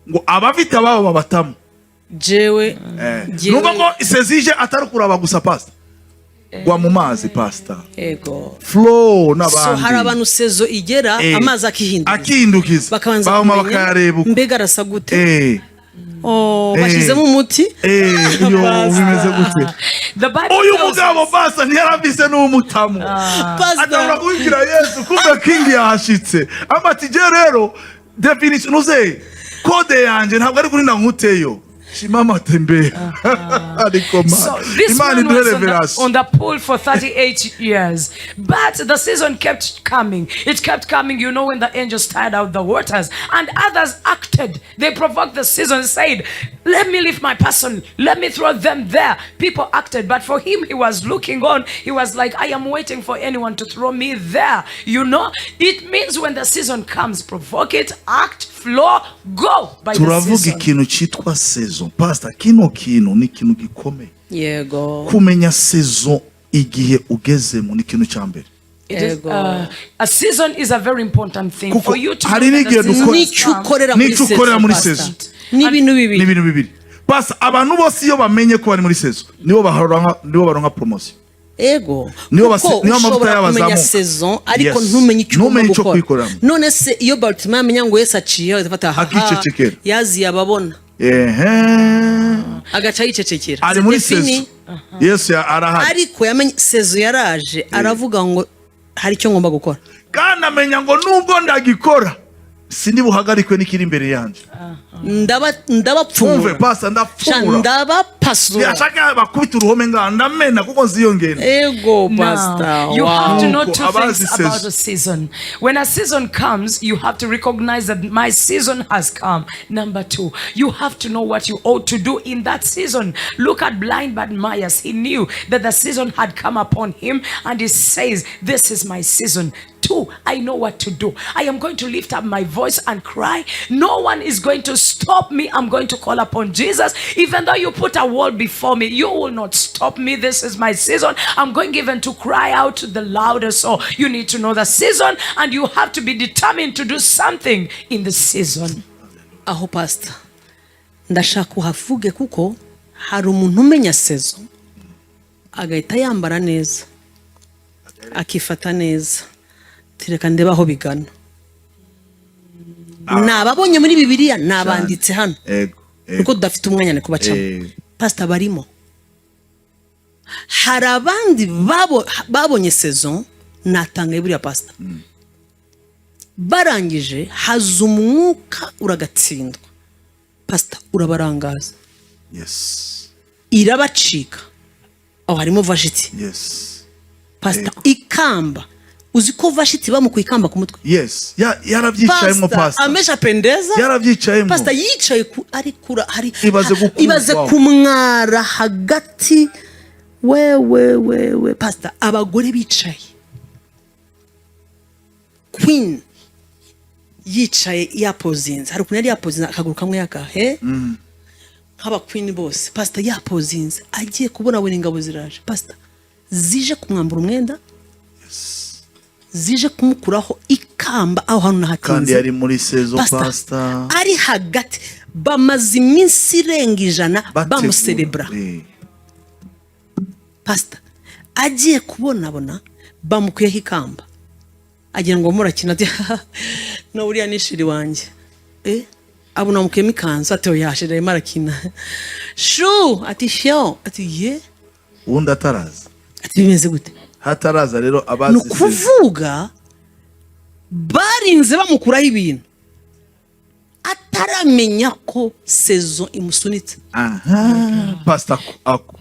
ngo abafite ababo babatamu jewe nuko ngo isezije atari kuraba gusa pastor gwa mu mazi pastor flow n'abandi. So hari abantu sezo igera amazi akihindukiza bakabanza bakayareba mbega arasa gute bashyizemo umuti iyo bimeze gute. Uyu mugabo pastor ntiyarambise n'umutamu atangura kubwira Yesu kumbe king yahashitse amati je rero definition uze kode yanje ntabwo ari kuri ndanguteyo. So this man was on the pool for 38 years. But the season kept coming. It kept coming, you know, when the angels stirred out the waters. And others acted. They provoked the season, said, let me lift my person. Let me throw them there. People acted. But for him, he was looking on. He was like, I am waiting for anyone to throw me there. You know, it means when the season comes, provoke it, act, flow, go by the season. Ikintu cyitwa season. Pastor, kino kintu ni ikintu gikomeye. Yego. Kumenya season igihe ugezemo ni ikintu cyambere. A season is a very important thing for you to know. Nicukorera muri season. Ni ibintu bibiri. Pastor, abantu bose iyo bamenye ko bari muri season nibo baronka promotion. Ego niyo amavuta y'abazamu saison ariko ntumenye icyo gukora. None se iyo Baltimore amenya ngo Yesu aciye afata akicecekera yazi ababona agaca yicecekera ari muri season. Yesu arahari ariko yamenye season yaraje aravuga ngo hari icyo ngomba gukora kandi amenya ngo nubwo ndagikora sindi buhagarikwe n'ikiri imbere yanje ndabapfumura umve pastor ndapfumura ndabapasura yashaka bakubita uruhome ndamena kuko nziyongera ego pastor. Now, you have to know two Abazi things season. about a season. When a season comes, you have to recognize that my season has come. Number two, you have to know what you ought to do in that season. Look at blind Bartimaeus. He knew that the season had come upon him, and he says, this is my season. Two, I know what to do. I am going to lift up my voice and cry. No one is going to stop me. I'm going to call upon Jesus. Even though you put a wall before me, you will not stop me. This is my season. I'm going even to cry out the loudest. So you need to know the season, and you have to be determined to do something in the season. Aho pastor, ndashaka uhavuge kuko hari umuntu umenya sezo agahita yambara neza akifata neza. Tireka ndeba aho bigana. Nababonye muri Bibiliya nabanditse hano. Kuko dafite umwanya ne kubacamo. Pastor barimo. Hari abandi babonye saison natangaye buriya pastor. Barangije haza umwuka uragatsindwa. Pastor urabarangaza. Yes. Irabacika. Aho harimo vashiti. Yes. Pastor ikamba. Uziko vashiti bamukwikamba ku mutwe. Yes. Yaravyicayemo pastor. Amesha pendeza. Yaravyicayemo. Pastor yicaye ari kura hari ibaze kumwara hagati we pastor abagore bicaye. Queen yicaye yapozinze. Hari kunari yapozinze akaguru kamwe yakahe. Nk'aba queen bose pastor yapozinze agiye kubona we ingabo ziraje. Pastor zije kumwambura umwenda. Zije kumukuraho ikamba aho hano nahatinze. Kandi yari muri sezo pastor. Ari hagati bamaze iminsi irenga 100 bamuserebra. Pastor agiye kubona bamukuyeho ikamba. Agira ngo murakina ati no uriya nishiri wanje. Abuna mukuyemo ikanzu ati oyashira marakina. Shu ati shyo ati ye. Undi ataraza. Ati bimeze gute? Hataraza rero abazi kuvuga barinze bamukuraho ibintu ataramenya ko sezo imusunitse. Pastor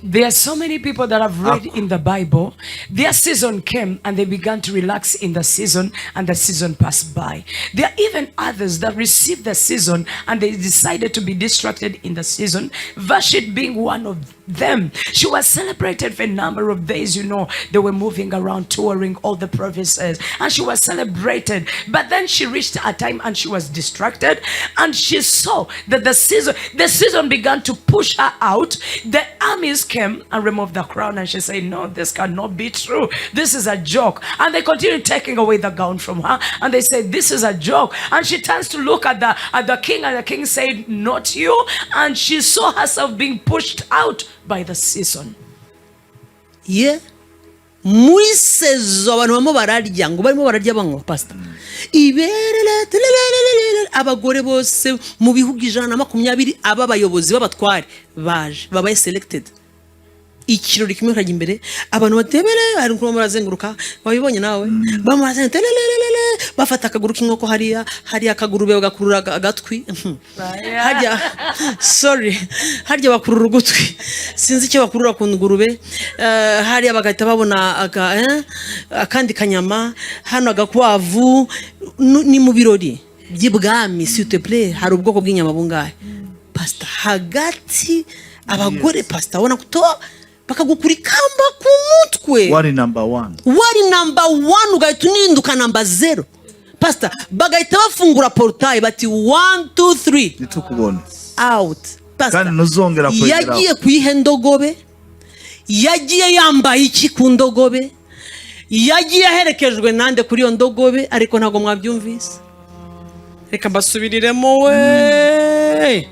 There are so many people that have read in the Bible. Their season came and they began to relax in the season, and the season passed by. There are even others that received the season and they decided to be distracted in the season. Vashti being one of them. She was celebrated for a number of days. They were moving around, touring all the provinces, and she was celebrated. But then she reached a time and she was distracted, and she saw that the season began to push her out. The armies came and removed the crown, and she said, no, this cannot be true. This is a joke. And they continued taking away the gown from her, and they said, this is a joke. And she turns to look at the king, and the king said, not you. And she saw herself being pushed out by the season. Yeah. Muri sezo abantu bamo bararya ngo barimo bararya banywa pastor. Iberele abagore bose mu bihugu 120 aba bayobozi b'abatware baje babaye selected. Ikirori kimwe kajya imbere abantu batebere ari nko murazenguruka babibonye nawe bamurazenguruka bafata akaguru k'inkoko hariya akaguru be gakurura agatwi hajya harya bakurura ugutwi sinzi icyo bakurura ku ngurube hariya bagahita babona akandi kanyama hano agakwavu ni mu birori by'ibwami s'il te plaît hari ubwoko bw'inyama bungahe pastor hagati abagore pastor ubona kuto bakagukuri kamba ku mutwe. Wari number 1 ugahita uninduka number 0 pastor bagahita bafungura portail bati 1 2 3 nitukubone out pastor. Kandi nuzongera kwegera yagiye kuyihendogobe, yagiye yambaye iki ku ndogobe, yagiye aherekejwe nande kuri yo ndogobe, ariko ntago mwabyumvise. Reka mbasubiriremo we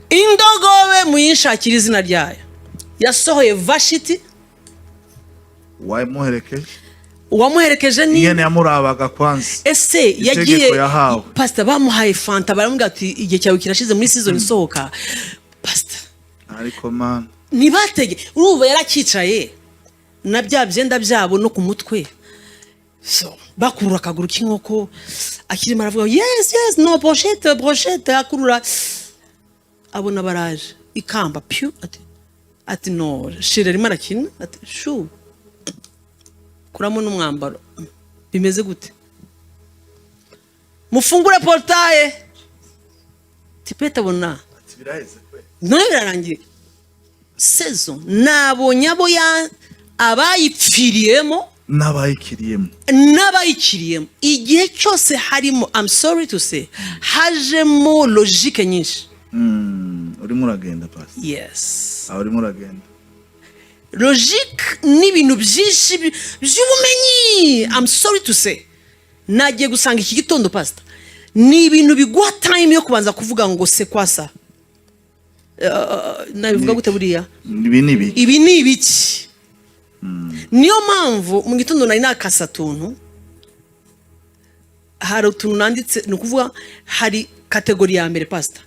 indogobe muyinshakira izina ryayo. Yasohoye Vashiti wamuherekeje ni yene yamurabaga kwanza. Ese yagiye pastor bamuhaye fanta baramubwira ati igihe cyawe kirashize muri season isohoka pastor. Ariko man nibatege uruva yarakicaye na bya byenda byabo no ku mutwe so bakurura akaguru k'inkoko akirimo aravuga yes no brochette akurura abona baraje ikamba piu ati no shira arimo arakina ati shu kuramo n'umwambaro bimeze gute mufungure portaye tipeta bona ati biraheze kwe none birarangiye saison nabonye abo ya abayipfiriyemo n'abayikiriyemo igihe cyose harimo I'm sorry to say hajemo logique nyinshi urimo uragenda pasi yes urimo uragenda logique n'ibintu byinshi by'ubumenyi I'm sorry to say nagiye gusanga iki gitondo pastor ni ibintu biguha time yo kubanza kuvuga ngo se kwasa nabivuga gute buriya ibi ni ibiki niyo mpamvu mu gitondo nari nakasa tuntu hari utuntu nanditse ni ukuvuga hari kategori ya mbere pastor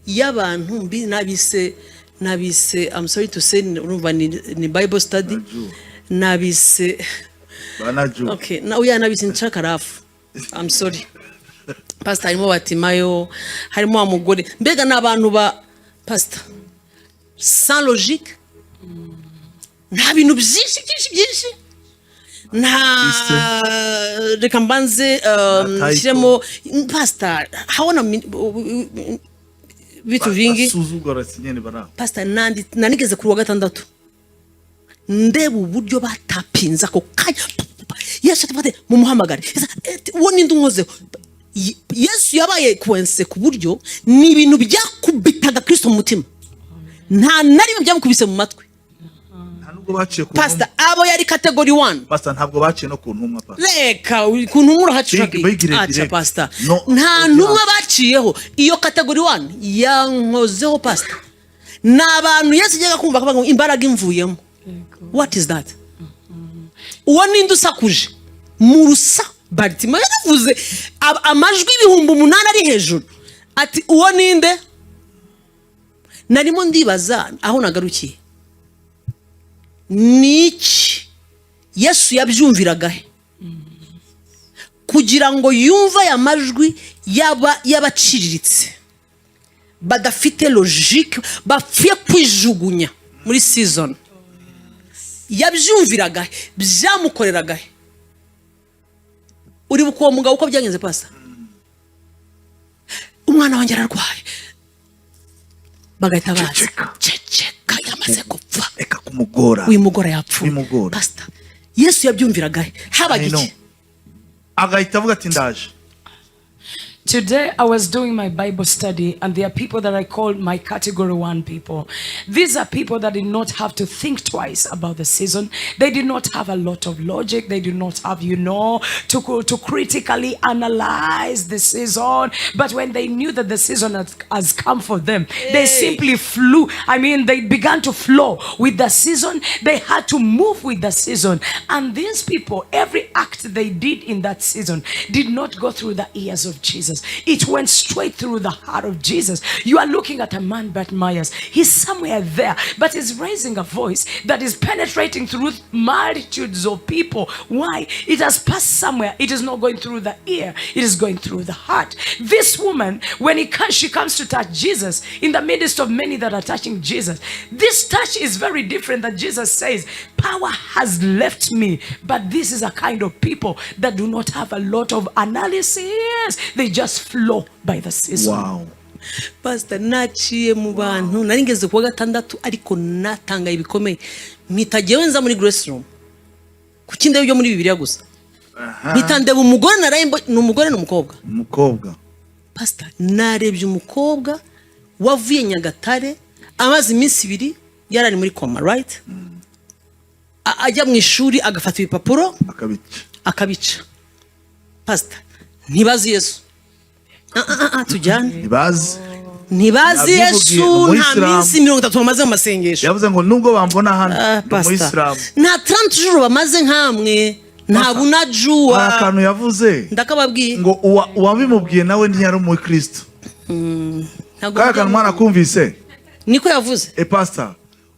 y'abantu mbi nabise I'm sorry to say urumva ni Bible study nabise banaju okay na uya nabise nchakarafu I'm sorry pastor harimo batimayo harimo amugore mbega n'abantu ba pastor sans logique nta bintu byinshi nta reka mbanze kiremo pastor habona bitu vingi pastor nanigeze ku wa gatandatu ndeba uburyo batapinza ko kanya Yesu atafate mu muhamagare wo ninde unkoze Yesu yabaye kwense ku buryo ni ibintu byakubitaga Kristo mu mutima nta nari byamukubise mu matwi pastor abo yari category 1 pastor ntabwo baciye no ku ntumwa pastor reka ku ntumwa haca pastor nta ntumwa baciyeho iyo category 1 yankozeho pastor n'abantu Yesu yega kumva ko imbaraga imvuyemo what is that uwo ninde usakuje mu rusa Bartima yaravuze amajwi 8,000 ari hejuru ati uwo ninde narimo ndibaza aho nagarukiye niki Yesu yabyumviraga kugira ngo yumva ya majwi y'abaciriritse badafite logique bapfuye kwijugunya muri season yabyumviraga byamukoreraga uri buko mugabo uko byagenze pasa umwana wanjye ararwaye bagahita baza ceceka yamaze gupfa eka kumugora uyu mugora yapfuye pastor Yesu yabyumviraga habagike agahita avuga ati ndaje. Today I was doing my Bible study and there are people that I call my category 1 people. These are people that did not have to think twice about the season. They did not have a lot of logic. They did not have, to critically analyze the season. But when they knew that the season has come for them, they simply flew. I mean, they began to flow with the season. They had to move with the season. And these people, every act they did in that season did not go through the ears of Jesus. It went straight through the heart of Jesus. You are looking at a man, Bartimaeus. He's somewhere there, but he's raising a voice that is penetrating through multitudes of people. Why? It has passed somewhere. It is not going through the ear. It is going through the heart. This woman, when she comes to touch Jesus, in the midst of many that are touching Jesus, this touch is very different. That Jesus says, power has left me. But this is a kind of people that do not have a lot of analysis. They just flow by the season. Wow. Pastor naciye mu bantu naringeze ku gatandatu ariko natanga ibikomeye mitagewe nza muri grace room kukinde byo muri Bibiliya gusa mitandeba umugore narayimbo n'umugore n'umukobwa pastor narebye umukobwa wavuye Nyagatare amazi iminsi 2 yarari muri koma right ajya mu ishuri agafata ibipapuro akabica pastor ntibazi Yesu tujyane ntibazi Yesu nta minsi 30 bamaze mu masengesho yavuze ngo nubwo bambona hano mu Islam nta 30 jours bamaze nkamwe nta bunajua akantu yavuze ndakababwiye ngo uwabimubwiye nawe ntiyari mu Kristo kaka mwana kumvise niko yavuze pastor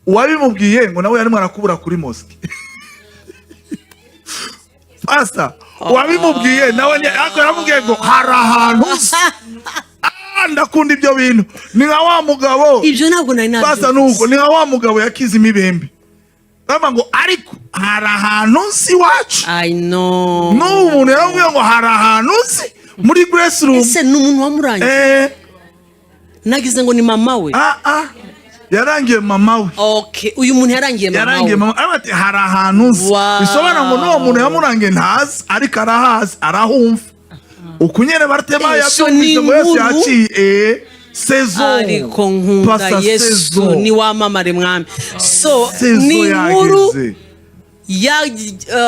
uwabimubwiye ngo nawe yari mwana kubura kuri mosque pastor wabimubwiye nawe yaramubwiye ngo hari ahantu ndakunda ibyo bintu ni nka wa mugabo ibyo ntabwo nari nabyo basa nuko ni nka wa mugabo yakize imibembe baba ngo ariko hari ahantu nsi wacu I know n'umuntu yaramubwiye ngo hari ahantu nsi muri grace room ese n'umuntu wamurangiye nagize ngo ni mama we yarangiye mama we. Okay, uyu muntu yarangiye mama we. Ati hari ahantu nzi bisobana ngo n'uwo muntu yamurangiye ntazi ariko arahazi arahumva ukunyene Bartema yabyumvise ngo Yesu yaciye sezo ariko nkunda Yesu ni wamamare mwami so ni nkuru ya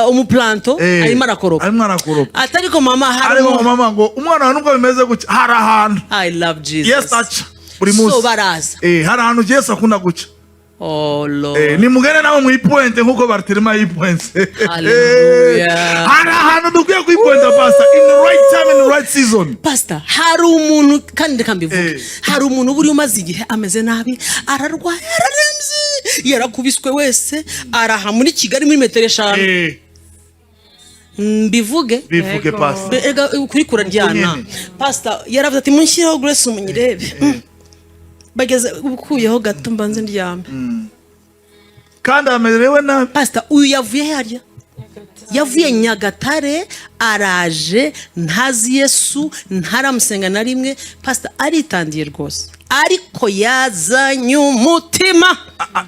umuplanto arimo arakoroka atariko mama harimo mama ngo umwana nubwo bimeze guca hari ahantu I love Jesus Yes aca buri munsi so baraza hari ahantu Yesu akunda guca oh Lord ni mugene nawe mu ipointe nkuko Bartema yipointe hallelujah hari ahantu dukwiye kwipointa pastor in the right time in the right season pastor hari umuntu kandi ndakambivuga hari umuntu buri umaze igihe ameze nabi ararwaye araremze yarakubiswe wese araha muri Kigali muri metero 5 bivuge pastor kuri kuraryana pastor yaravuze ati munshyiraho grace umunyirebe bageze ukuyeho gato mbanze ndyame kandi amerewe na pastor uyu yavuye harya yavuye Nyagatare araje ntazi Yesu ntaramusenga na rimwe pastor aritandiye rwose ariko yazanye umutima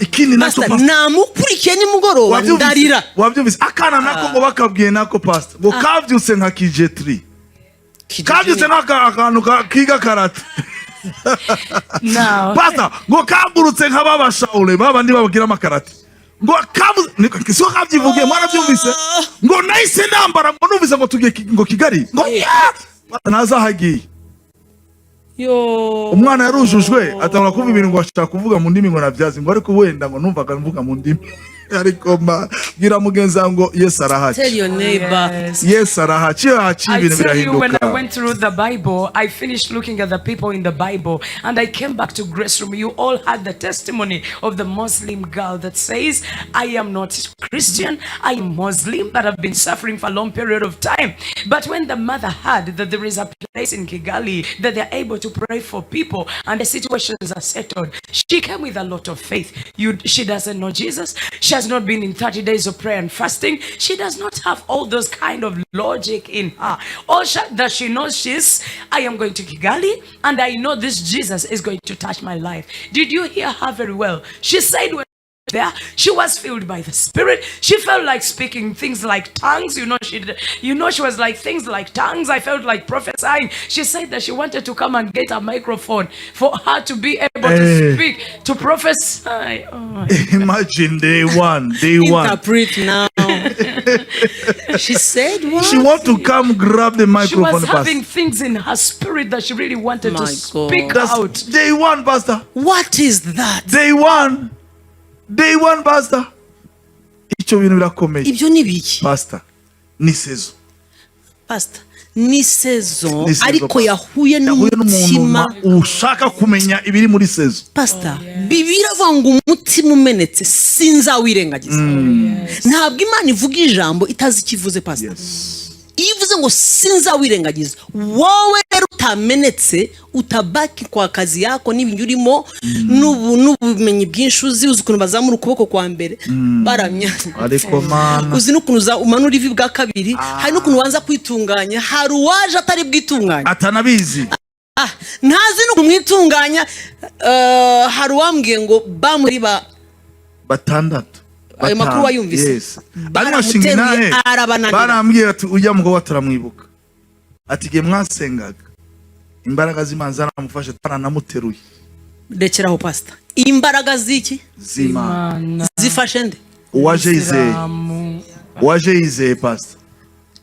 ikindi nacyo pastor namukurikiye nimugoroba ndarira wabyumvise akana nako ngo bakabwiye nako pastor ngo kavyuse nka KJ3 kavyuse n'akantu kiga karate pastor ngo kagurutse nk'ababashaule babandi babagira amakarate ngo kiso kabyivugiye mwana byumvise ngo nahise nambara ngo numvise ngo tugiye ngo Kigali ngo nazahagiye yo umwana yarujujwe atangura kuvuga ibintu ngo ashaka kuvuga mu ndimi ngo navyazi ngo ariko wenda ngo numvaga mvuga mu ndimi ariko gira mugenza ngo Yesu arahaci. Tell your neighbor Yesu arahaci ibintu birahinduka. When I went through the Bible, I finished looking at the people in the Bible and I came back to Grace Room. You all had the testimony of the Muslim girl that says, I am not Christian, I am Muslim, but I've been suffering for a long period of time. But when the mother heard that there is a place in Kigali that they're able to pray for people and the situations are settled, she came with a lot of faith. She doesn't know Jesus. She has not been in 30 days of prayer and fasting. She does not have all those kind of logic in her. All that she knows is, I am going to Kigali and I know this Jesus is going to touch my life. Did you hear her very well? She said when there, she was filled by the Spirit. She felt like speaking things like tongues. She was like things like tongues. I felt like prophesying. She said that she wanted to come and get a microphone for her to be able to speak, to prophesy. Oh. Imagine day one. Interpret now. She said what? She want to come grab the microphone. She was having things in her spirit that she really wanted to speak out. Day one, Pastor. What is that? Day one, Pastor. Icyo bintu birakomeye. Ibyo ni biki? Pastor, ni sezo. Pastor, ni sezo ariko yahuye n'umutima ushaka kumenya ibiri muri sezo. Pastor, Bibiliya avuga umutima umenetse sinzawirengagiza. Ntabwo Imana ivuga ijambo itazi ikivuze pastor. Ivuze ngo sinzawirengagiza. Wowe rero utamenetse utabaki kwa kazi yako n'ibintu urimo n'ubumenyi bwinshi uzi ukuntu bazamura ukuboko kwa mbere baramya. Ariko mana uzi n'ukuntu umanura ivi bwa kabiri hari n'ukuntu wanza kwitunganya hari uwaje atari bwitunganya atanabizi ntazi n'ukuntu mwitunganya hari uwambwiye ngo bamuri batandatu ayo makuru wayumvise. Yes. Barambwiye ati ujya mugo wataramwibuka ati ge mwasengaga imbaraga z'Imana zaramufashe taranamuteruye. Dekeraho pastor, imbaraga ziki z'Imana zifashe nde waje yizeye pastor.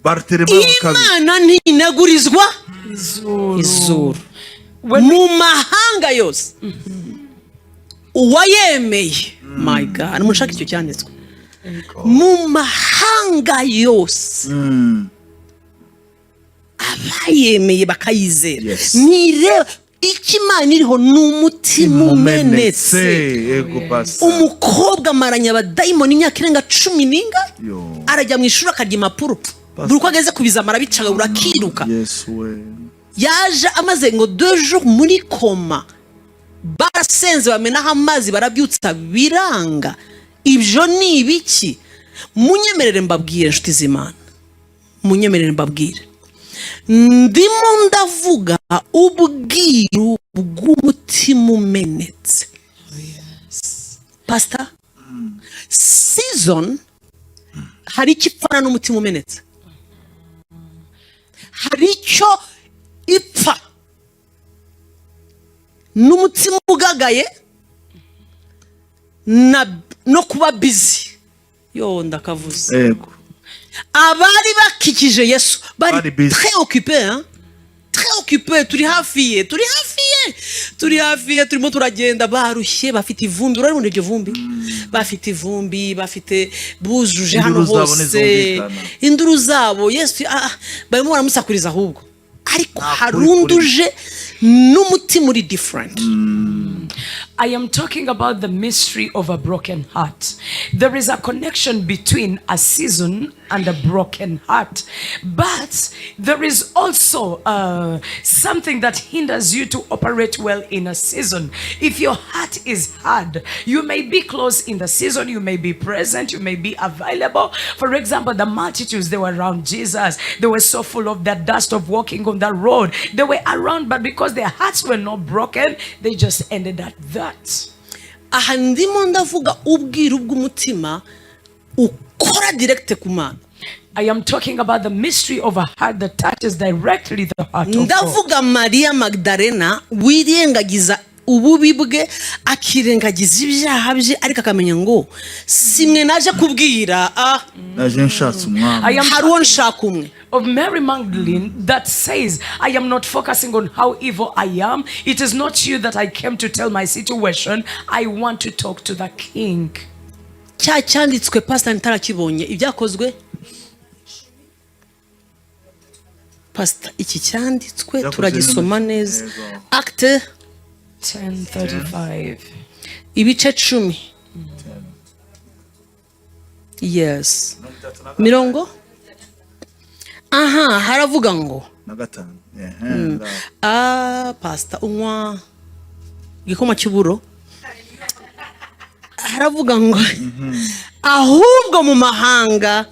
Barterema Imana ntinagurizwa izuru mu mahanga yose uwayemeye. My God, mushaka icyo cyanditswe mu mahanga yose abayemeye bakayizera. Nireba ikimana iriho n'umutima umenetse. Umukobwa amaranya abadayimoni imyaka irenga 10 arajya mu ishuri akarya impapuro buruko ageze kubizamara bicaga urakiruka. Yesu we. Yaje amaze ngo 2 jours muri koma, barasenze bamenaho amazi barabyutsa biranga. Ibyo ni ibiki? Munyemerere mbabwire inshuti z'Imana, munyemerere mbabwire, ndimo ndavuga ubwiru bw'umutima umenetse. Pastor, season hari ikipfana n'umutima umenetse, hari icyo ipfa n'umutima ugagaye no kuba busy. Yo ndakavuze. Yego. Abari bakikije Yesu bari très occupé, hein? Très occupé. Turi hafiye turimo turagenda barushye, bafite ivumbi. Urabona iryo vumbi? Bafite ivumbi, bafite bujuje hano hose. Induru zabo Yesu barimo baramusakuriza ahubwo. Ariko harunduje n'umutima uri different. I am talking about the mystery of a broken heart. There is a connection between a season and a broken heart. But there is also something that hinders you to operate well in a season. If your heart is hard, you may be close in the season, you may be present, you may be available. For example, the multitudes, they were around Jesus. They were so full of that dust of walking on the road. They were around, but because their hearts were not broken, they just ended at that. Aha ndimo ndavuga ubwiru bw'umutima ukora direct ku Mana. I am talking about the mystery of a heart that touches directly the heart of God. Ndavuga Maria Magdalena wirengagiza ububi bwe, akirengagiza ibyaha bye, ariko akamenya ngo simwe naje kubwira naje nshatse umwami. Hari uwo nshaka umwe. Of Mary Magdalene that says, I am not focusing on how evil I am. It is not you that I came to tell my situation. I want to talk to the king. Cya cyanditswe pastor ntarakibonye ibyakozwe. Pastor iki cyanditswe turagisoma neza. Acte 10:35. Ibice 10. Yes. Mirongo? Aha, haravuga ngo na gatanu. Pastor unywa igikoma cy'uburo. Haravuga ngo ahubwo mu mahanga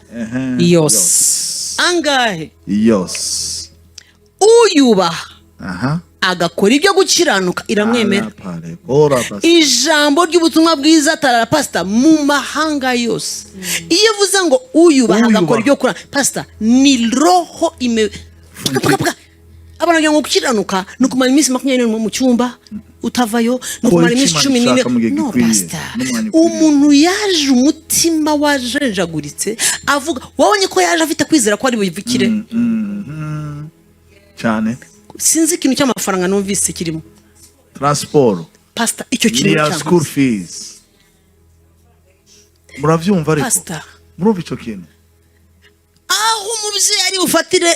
yose. Angahe? Yose. Uyubaha agakora ibyo gukiranuka iramwemera. Ijambo ry'ubutumwa bwiza tarara pastor mu mahanga yose. Iyo uvuze ngo uyubaha agakora ibyo kura pastor ni roho abantu ngo gukiranuka no kumara iminsi 20 mu cyumba utavayo no kumara iminsi 14. No pastor, umuntu yaje umutima wajenjaguritse avuga wabonye ko yaje afite kwizera ko ari buvukire cyane. Sinzi ikintu cy'amafaranga numvise kirimo transport pastor, icyo kintu cyangwa school fees. Muravyumva ariko pastor, murumva icyo kintu aho umubyeyi ari ufatire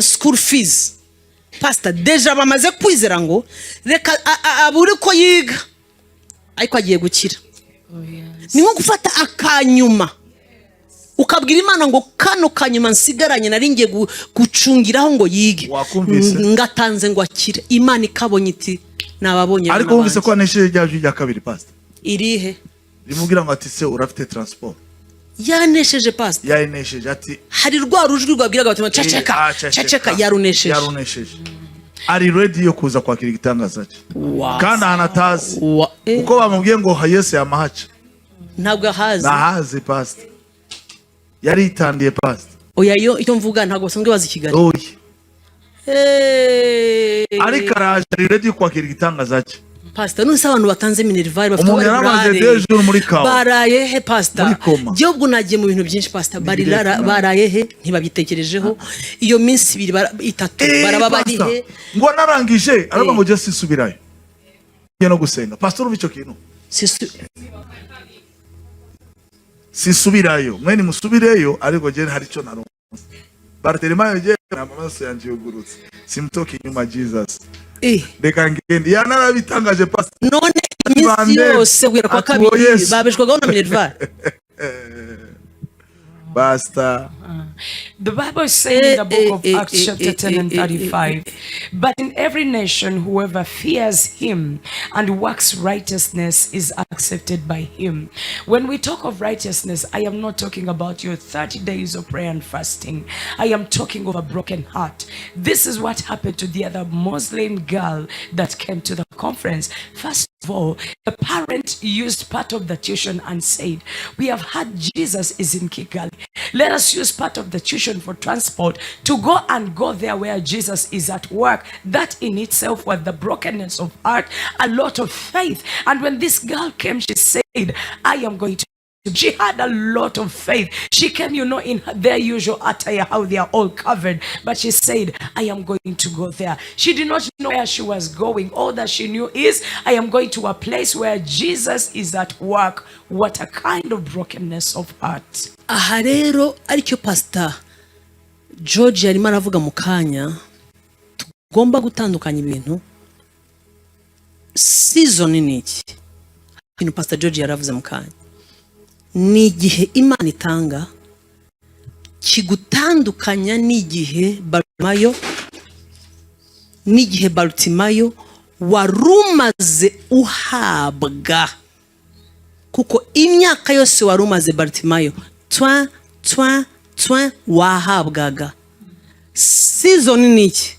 school fees pastor, deja bamaze kwizera ngo reka aburi ko yiga ariko agiye gukira. Ni nko gufata akanyuma ukabwira Imana ngo kano kanyuma nsigaranye nari ngiye gucungiraho ngo yige, ngatanze ngo akire. Imana ikabonye iti nababonye. Ariko wumvise ko anesheje ryaje rya kabiri pastor. Irihe? Rimugira ngo ati se urafite transport. Yanesheje pastor. Yanesheje ati hari rwa rujwi rwabwiraga bati ceceka yarunesheje. Yarunesheje. Ari ready yo kuza kwakira igitangaza cye. Kandi anatazi. Uko bamubwiye ngo Yesu yamahaca. Ntabwo ahazi. Nahazi pastor. Yari itandiye pastor. Oya yo icyo mvuga ntabwo basanzwe bazi Kigali. Oya. Ari karaje ari ready kwakira igitangaza cye. Pastor nuse abantu batanze minerval bafite baraye he pastor. Giye ubwo nagiye mu bintu byinshi pastor, baraye he ntibabitekerejeho. Iyo minsi 2-3 baraba bari he ngo narangije araba ngo je sisubirayo no gusenga pastor. Ubico kintu sisubirayo mwene musubireyo, ariko je hari cyo naro Bartelemayo je amaso yanje yugurutse simtoki nyuma Jesus. Reka ngende yanarabitangaje pastor. None iminsi yose gwira kwa kabiri babeshwagaho na minerval. Pastor. The Bible says in the book of Acts chapter 10 and 35, but in every nation whoever fears him and works righteousness is accepted by him. When we talk of righteousness, I am not talking about your 30 days of prayer and fasting. I am talking of a broken heart. This is what happened to the other Muslim girl that came to the conference. First of all, the parent used part of the tuition and said, we have heard Jesus is in Kigali. Let us use part of the tuition for transport to go there where Jesus is at work. That in itself was the brokenness of heart, a lot of faith. And when this girl came, she said, I am going to. She had a lot of faith. She came, in their usual attire, how they are all covered. But she said, I am going to go there. She did not know where she was going. All that she knew is, I am going to a place where Jesus is at work. What a kind of brokenness of heart. Aha rero aricyo Pastor George yarimo aravuga mu kanya, tugomba gutandukanya ibintu. Season ni iki? Ibintu Pastor George yaravuze mu kanya. Ni igihe Imana itanga kigutandukanya n'igihe Bartimayo warumaze uhabwa, kuko imyaka yose warumaze Bartimayo wahabwaga. Season ni iki?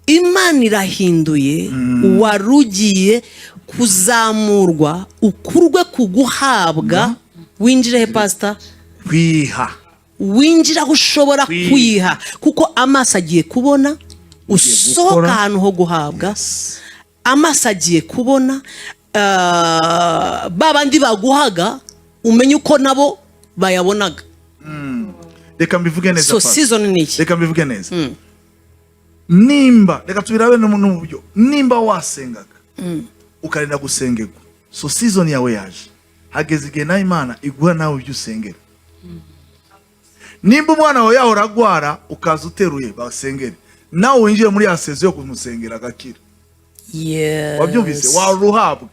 Imana irahinduye, warugiye kuzamurwa, ukurwe kuguhabwa. Winjira he Pastor? Kwiha. Winjira ushobora kwiha, kuko amaso agiye kubona, usohoka ahantu ho guhabwa. Amaso agiye kubona, babandi baguhaga umenye uko nabo bayabonaga. Reka mbivuge neza. So season ni iki? Reka mbivuge neza. Nimba reka tubirabe mu buryo. Nimba wasengaga ukarenda gusengerwa, so season yawe yaje. Hageze igihe na Imana iguha nawe ibyo usengera. Nimba umwana wawe yahora agwara ukaza uteruye basengere, nawe winjiye muri yasezo yo kumusengera agakira. Yes. Wabyumvise, waruhabwa,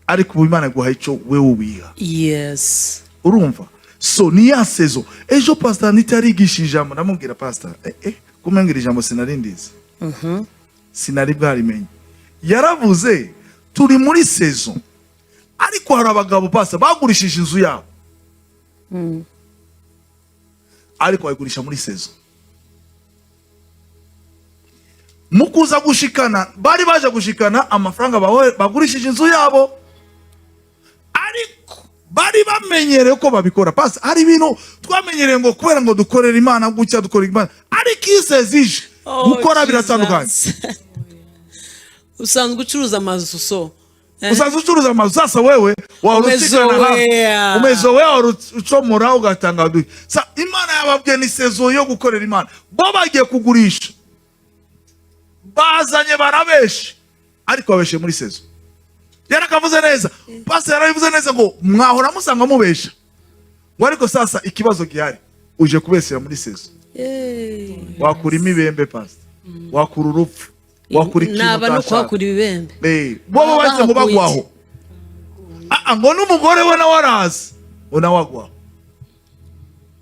ariko ubu Imana iguha icyo wewe ubiha. Yes. Urumva? So ni yasezo. Ejo Pastor nitarigisha ijambo, namubwira Pastor, kumengira ijambo sinarindize. Sinari bwarimenye. Yaravuze turi muri season. Ariko hari abagabo Pastor bagurishije inzu yabo. Ariko bayigurisha muri season. Mukuza gushikana, bari baje gushikana amafaranga bagurishije inzu yabo. Ariko bari bamenyereye ko babikora. Pastor, hari ibintu twamenyereye ngo kubera ngo dukorera Imana gutya dukorera Imana. Ariko isezije gukora biratandukanye. Usanzwe ucuruza amazu so. Usanzwe ucuruza amazu, sasa wewe umezoea ucomora ugatanga duke. Sa Imana yababwiye ni sezo yo gukorera Imana. Bo bagiye kugurisha, bazanye barabeshe, ariko babeshe muri sezo. Yarakavuze neza. Pastor yarabivuze neza ngo mwahora musanga mubesha. Ngo ariko sasa ikibazo gihari, uje kubesera muri sezo. Wakura imibembe Pastor. Wakura urupfu. Naba no kwakura ibibembe. Bo bahise ngo bagwaho. Ngo n'umugore we nawe arazi, unawagwaho.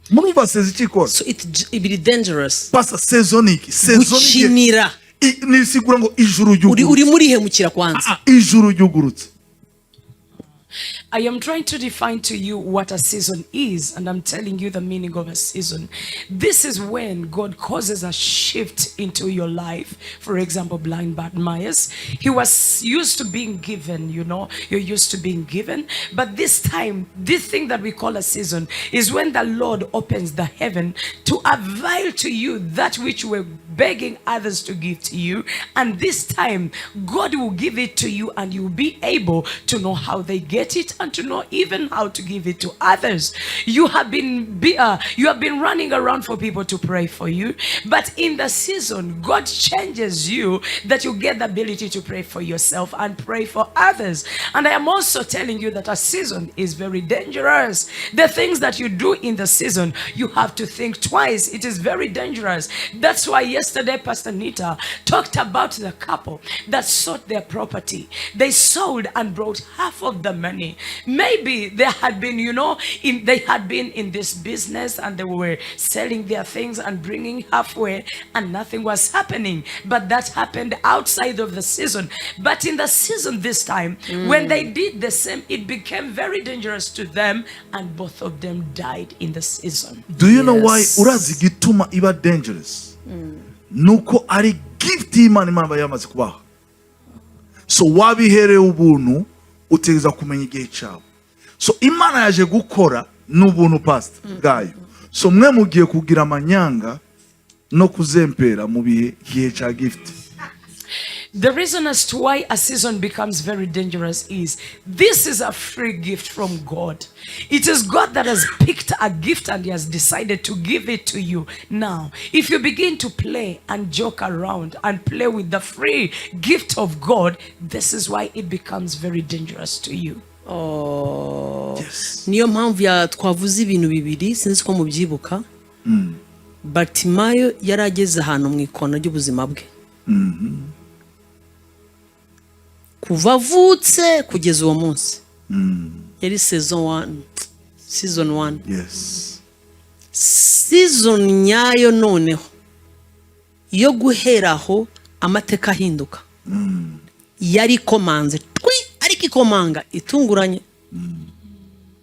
Murumva sezi ikikora. So it be dangerous. Pastor, sezoniki. Gukinira. Nisigura ngo ijuru ryugurutse. Uri muri hemukira kwanza. Ijuru ryugurutse. I am trying to define to you what a season is, and I'm telling you the meaning of a season. This is when God causes a shift into your life. For example, blind Bartimaeus, he was used to being given, you're used to being given. But this time, this thing that we call a season is when the Lord opens the heaven to avail to you that which we're begging others to give to you. And this time, God will give it to you, and you'll be able to know how they get it and to know even how to give it to others. You have been running around for people to pray for you, but in the season, God changes you that you get the ability to pray for yourself and pray for others. And I am also telling you that a season is very dangerous. The things that you do in the season, you have to think twice. It is very dangerous. That's why yesterday yesterday, Pastor Nita talked about the couple that sold their property. They sold and brought half of the money. Maybe they had been, they had been in this business and they were selling their things and bringing halfway and nothing was happening. But that happened outside of the season. But in the season this time, when they did the same, it became very dangerous to them and both of them died in the season. Do you know why urazi gituma iba dangerous? Nuko ari gift Imana yamaze kubaha. So wabihere ubuntu utegeza kumenya igihe cyawe. So Imana yaje gukora n'ubuntu pastor bwayo. So mwe mugiye kugira amanyanga no kuzempera mu gihe cya gift. The reason as to why a season becomes very dangerous is this is a free gift from God. It is God that has picked a gift and He has decided to give it to you. Now, if you begin to play and joke around and play with the free gift of God, this is why it becomes very dangerous to you. Yes. Niyo mpamvu ya twavuze ibintu bibiri sinzi ko mubyibuka. Bartimayo yarageze ahantu mu ikona ry'ubuzima bwe. Kuva avutse kugeza uwo munsi. Yari season 1. Yes. Season nyayo noneho yo guheraho amateka ahinduka. Yari komanze ariko ikomanga itunguranye.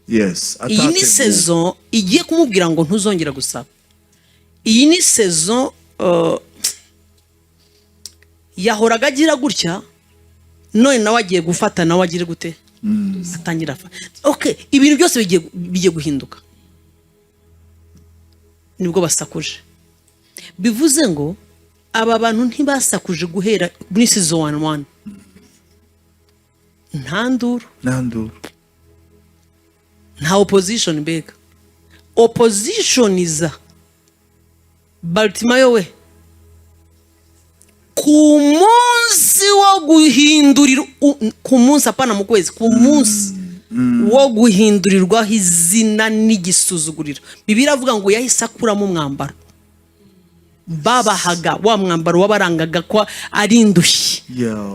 Yes. Iyi ni season igiye kumubwira ngo ntuzongera gusaba. Iyi ni season yahoraga agira gutya none nawe agiye gufata nawe agire gute atangira fa. Okay, ibintu byose bigiye guhinduka. Nibwo basakuje. Bivuze ngo aba bantu ntibasakuje guhera muri season 1. Ntanduru. Nta opposition mbega. Opposition iza Bartimayo we ku munsi wo guhindurirwa ku munsi apana mu kwezi ku munsi wo guhindurirwaho izina n'igisuzuguriro. Bibiliya avuga ngo yahise akuramo umwambaro babahaga wa mwambaro wabarangaga kwa ari indushyi.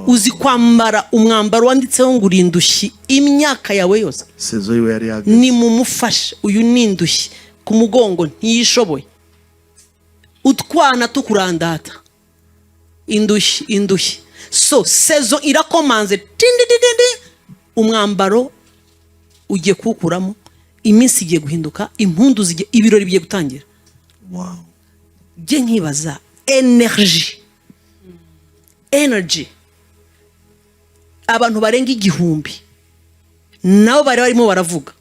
Uzi kwambara umwambaro wanditseho ngo urindushyi imyaka yawe yose. Sezo yiwe yari yageze. Ni mumufashe uyu nindushyi ku mugongo ntiyishoboye. Utwana tukurandata. Indushyi. So sezo irakomanze umwambaro ugiye kukuramo iminsi igiye guhinduka impundu zigiye ibirori bigiye gutangira. Wow. Je nkibaza energy abantu barenga igihumbi nabo bari barimo baravuga.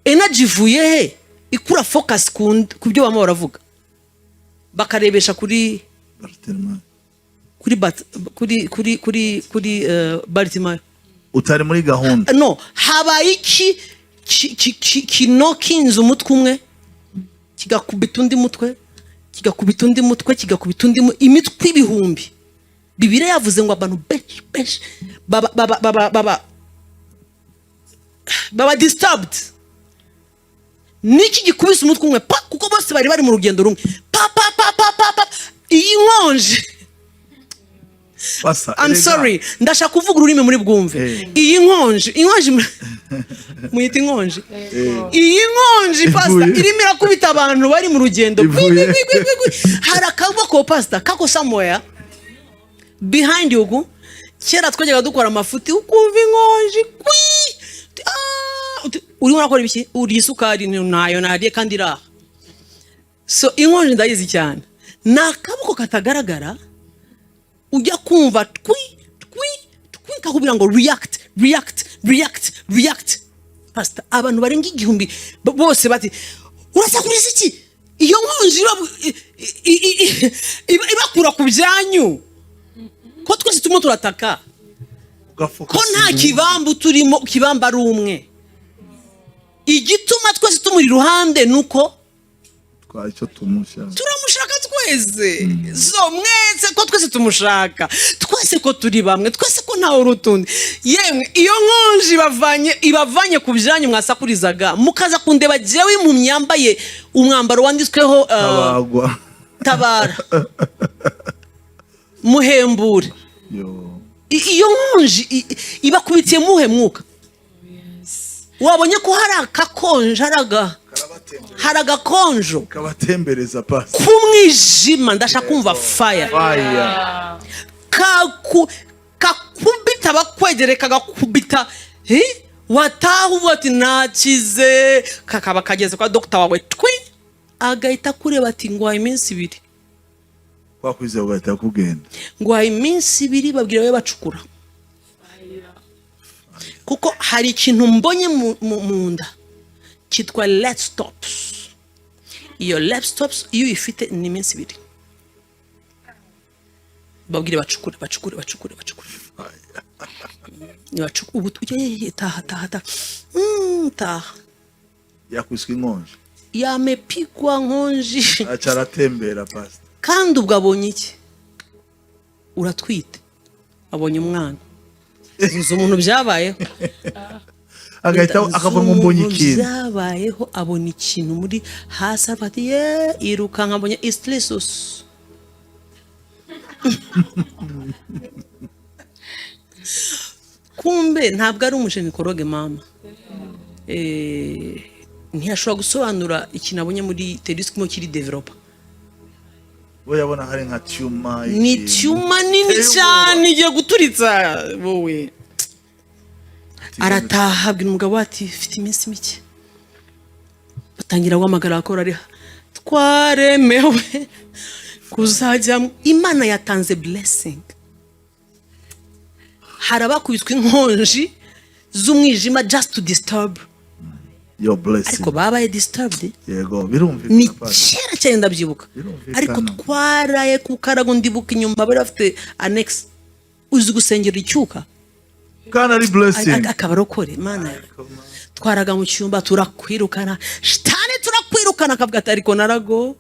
Energy vuye he ikura focus ku byo bamo baravuga bakarebesha kuri Bartimayo. Utari muri gahunda. No, habaye iki kinokinze umutwe umwe kigakubita undi mutwe imitwe ibihumbi. Bibiliya yavuze ngo abantu benshi baba disturbed. Niki gikubise umutwe umwe kuko bose bari mu rugendo rumwe. Iyi nkonje. I'm sorry, ndashaka kuvuga ururimi muri bwumve. Iyi nkonje muyita inkonje. Iyi nkonje pastor irimo irakubita abantu bari mu rugendo. Hari akaboko pastor kako somewhere behind you. Kera twajyaga dukora amafuti ukumva inkonje urimo urakora ibiki uri isukari nayo nariye kandi iraha. So inkonje ndayizi cyane. Nakaboko katagaragara ujya kumva kakubwira ngo react. Pastor abantu barenga igihumbi bose bati urasakuriza iki? Iyo nkonje ibakura ku byanyu ko twese tumo turataka ko nta kibambu turimo kibamba ari umwe. Igituma twese tumuri ruhande nuko turamushaka twese. So mwese ko twese tumushaka twese ko turi bamwe twese ko ntawe urutundi. Yemwe iyo nkonje ibavanye ku byanyu mwasakurizaga mukaza kundeba jewe mu myambaye umwambaro wanditsweho tabara muhembure iyo nkonji ibakubitiye muhe mwuka wabonye ko hari akakonje hari agakonjo kabatembereza pasi kumwijima ndashaka kumva fire kakubita bakwegereka gakubita wataha uvuga ati nakize kakaba kageze kwa dogita wawe twi agahita kureba ati ngwaye iminsi 2 wakwize ugahita kugenda ngwaye iminsi 2 babwira we bacukura kuko hari ikintu mbonye mu nda kitwa let's stops iyo let's stops iyo ifite ni iminsi 2 babwire bacukura ubu tujye taha yakwiswe inkonji yamepigwa nkonji acaratembera pasi kandi ubwo abonye iki uratwite abonye umwana uzi umuntu byabayeho agahita akava mu mbonye ikintu byabayeho abona ikintu muri hasi afati iruka nkabonye istresos kumbe ntabwo ari umujenikologe mama ntiyashobora gusobanura ikintu abonye muri terisimo kiri developa we yabona hari nka tuma ni tuma nini cyane igiye guturitsa wowe arataha abwira umugabo ati mfite iminsi mike batangira guhamagara akora ari twaremewe kuzajya Imana yatanze blessing harabakubitwe inkonji z'umwijima just to disturb your blessing ariko babaye disturbed yego birumvikana ni cyera cyane ndabyibuka ariko twaraye kukarago ndibuka inyuma bari bafite annex uzi gusengera icyuka kana ari blessing akabarokore mana twaraga mu cyumba turakwirukana shitani turakwirukana akavuga ati ariko narago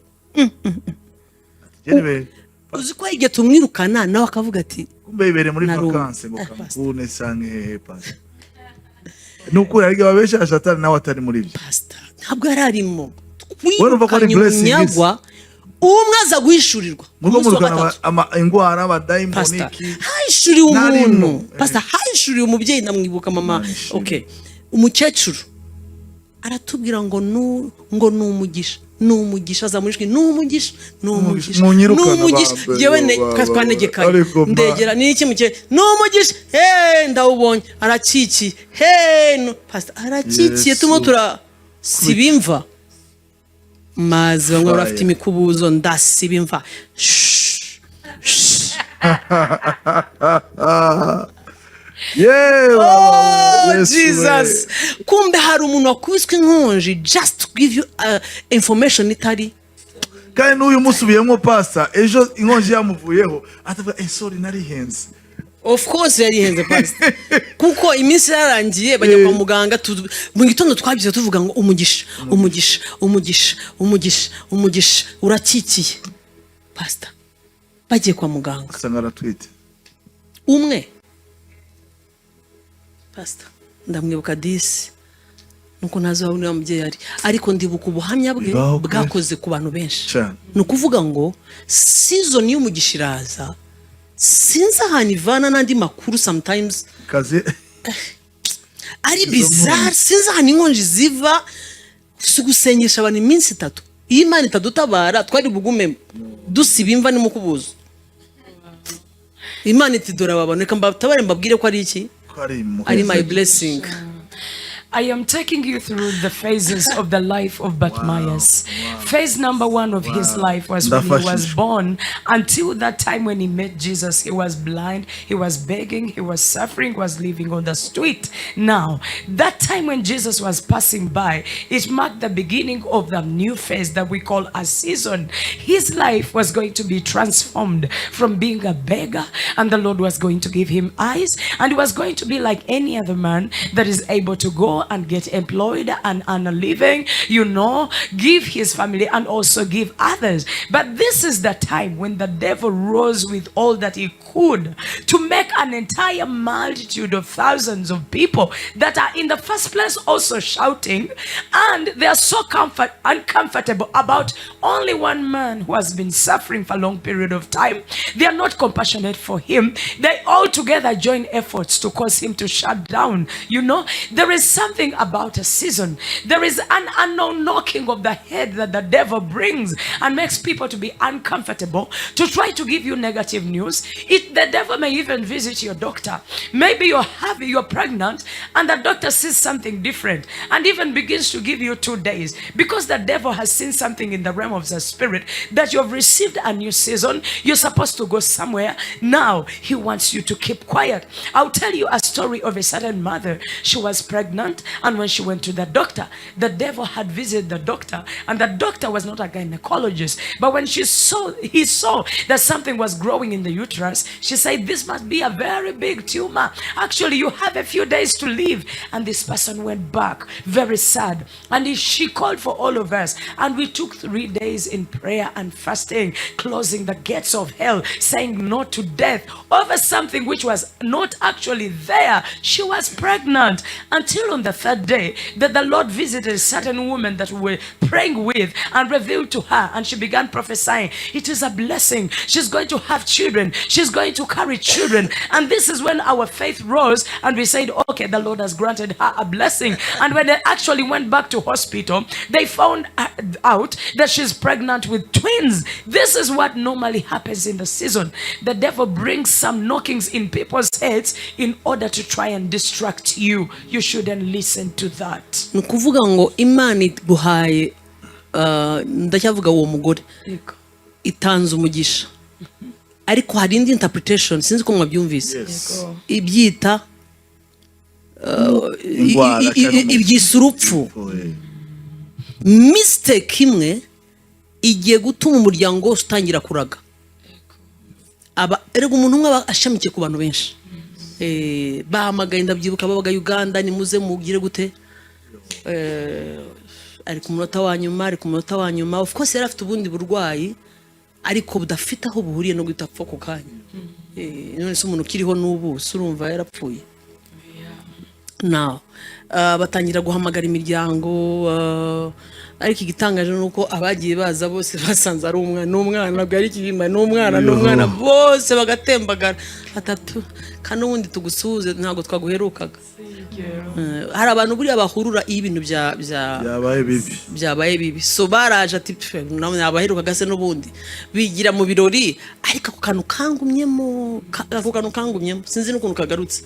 uzi ko igihe tumwirukana nawe akavuga ati kumbe ibere muri vacances ngo kamune sange hehe pasi nuko yarige babesha satani nawe atari muri byo pastor ntabwo yararimo urumva ko ari blessing umwe aza guhishurirwa mugo murukana ingwara abadayimoniki hayishuriye umuntu pastor hayishuriye umubyeyi namwibuka mama okay umukecuru aratubwira ngo numugisha azamurishwe numugisha yewe ne katwanegekaye ndegera niki muke numugisha ndawubonye arakiki pastor arakikiye tumo tura sibimva mazi bamwe barafite imikubuzo ndasibimva Jesus kumbe hari umuntu wakubiswe inkonji just to give you information itari kandi n'uyu musubiyemo pasta ejo inkonji yamuvuyeho atavuga sorry narihenze of course yarihenze pastor kuko iminsi yarangiye bajya kwa muganga mu gitondo twagize tuvuga ngo umugisha urakikiye pastor bagiye kwa muganga sangara tweet umwe pastor ndamwibuka disi nuko ntazabona umubyeyi ari ariko ndibuka ubuhamya bwe bwakoze ku bantu benshi nukuvuga ngo season y'umugishiraza sinza hanivana nandi makuru sometimes kaze ari bizarre sinza haninkonji ziva gusengesha abantu iminsi 3 Imana itadutabara twari bugume dusibimva ni mukubuzo Imana itidora baboneka mbatabare mbabwire ko ari iki ari my blessing. I am taking you through the phases of the life of Bartimaeus. Phase number 1 of his life was when he was born. Until that time when he met Jesus, he was blind, he was begging, he was suffering, was living on the street. Now, that time when Jesus was passing by, it marked the beginning of the new phase that we call a season. His life was going to be transformed from being a beggar, and the Lord was going to give him eyes, and he was going to be like any other man that is able to go and get employed and earn a living, give his family and also give others. But this is the time when the devil rose with all that he could to make an entire multitude of thousands of people that are in the first place also shouting, and they are so uncomfortable about only one man who has been suffering for a long period of time. They are not compassionate for him. They all together join efforts to cause him to shut down. There is something about a season. There is an unknown knocking of the head that the devil brings and makes people to be uncomfortable, to try to give you negative news. The devil may even visit your doctor. Maybe you're pregnant and the doctor sees something different and even begins to give you 2 days, because the devil has seen something in the realm of the spirit that you've received a new season. You're supposed to go somewhere. Now he wants you to keep quiet. I'll tell you a story of a certain mother. She was pregnant, and when she went to the doctor, the devil had visited the doctor, and the doctor was not a gynecologist. But when he saw that something was growing in the uterus, she said, "This must be a very big tumor. Actually, you have a few days to live." And this person went back very sad, and she called for all of us, and we took 3 days in prayer and fasting, closing the gates of hell, saying no to death over something which was not actually there. She was pregnant, until on the 3rd day that the Lord visited a certain woman that we were praying with and revealed to her, and she began prophesying. It is a blessing. She's going to have children. She's going to carry children. And this is when our faith rose, and we said, okay, the Lord has granted her a blessing. And when they actually went back to hospital, they found out that she's pregnant with twins. This is what normally happens in the season. The devil brings some knockings in people's heads in order to try and distract you. You shouldn't listen to that. Nukuvuga ngo Imana iguhaye ndacyavuga uwo mugore itanze umugisha, ariko hari indi interpretation sinzi ko mwabyumvise ibyita iby'isurupfu. Mistake imwe igiye gutuma umuryango wose utangira kuraga. Erega umuntu umwe ashamikiye ku bantu benshi. Bahamagaye ndabyibuka babaga Uganda, nimuze mugire gute, ari ku munota wa nyuma, of course yari afite ubundi burwayi ariko budafite aho buhuriye no gutapfa ku kanya. None se umuntu ukiriho n'ubu surumva yarapfuye. Now batangira guhamagara imiryango, ariko igitangaje nuko abagiye baza bose basanze ari n'umwana bwari kibimba n'umwana bose bagatembagara atatu kandi ubundi tugusuze ntago twaguherukaga. Hari abantu buri abahurura ibintu byabaye bibi, so baraje ati namwe abaherukaga se n'ubundi bigira mu birori, ariko ako kantu kangumyemo sinzi n'ukuntu kagarutse.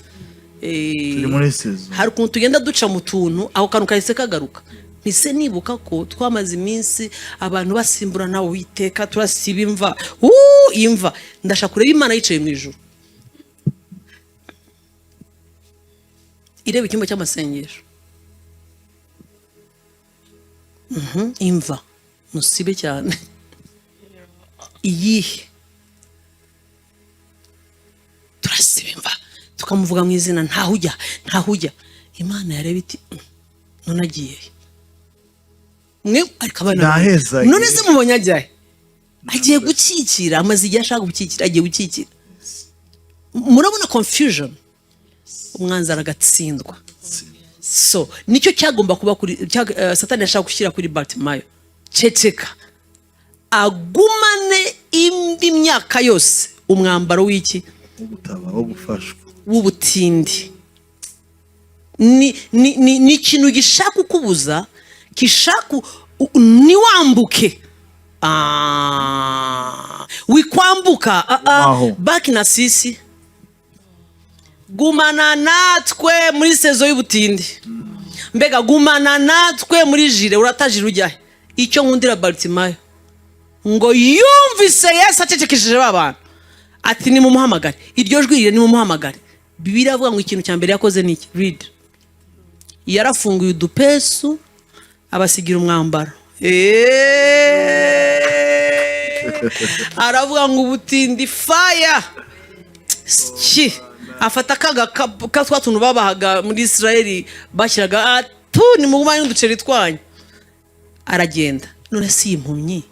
Hari ukuntu tugenda duca mu tuntu aho kantu kahise kagaruka. Mise nibuka ko twamaze iminsi abantu basimburana Uwiteka, turasiba imva ndashaka kureba Imana yicaye mu ijuru ireba icyumba cy'amasengesho. Imva musibe cyane iyihe turasiba imva tukamuvuga mu izina ntahujya. Imana yareba iti none agiye mwe ariko abana none se mubonye agiye gukikira, amaze igihe ashaka gukikira, agiye gukikira. Murabona confusion, umwanzi aragatsindwa. So nicyo cyagomba kuba kuri Satani yashaka gushyira kuri Bartimayo. Ceceka agumane indi myaka yose umwambaro w'iki wo gufashwa w'ubutindi. Ni ikintu gishaka kubuza, gishaka niwambuke wikwambuka baki na sisi gumana natwe muri sezo y'ubutindi. Mbega gumana natwe muri jire, uratajira ujyahe. Icyo nkundira Bartimayo ngo yumvise Yesu acecekesheje babana ati ni mumuhamagare, iryo jwi rire ni mumuhamagare. Bibiliya avuga ngo ikintu cya mbere yakoze niki? Read. Yarafunguye udupesu abasigira umwambaro. Aravuga ngo ubutindi fire. afata katwa tuntu babahaga muri Israeli bashyiraga ni mu gumanye n'uduceri twanyu aragenda. None si impumyi,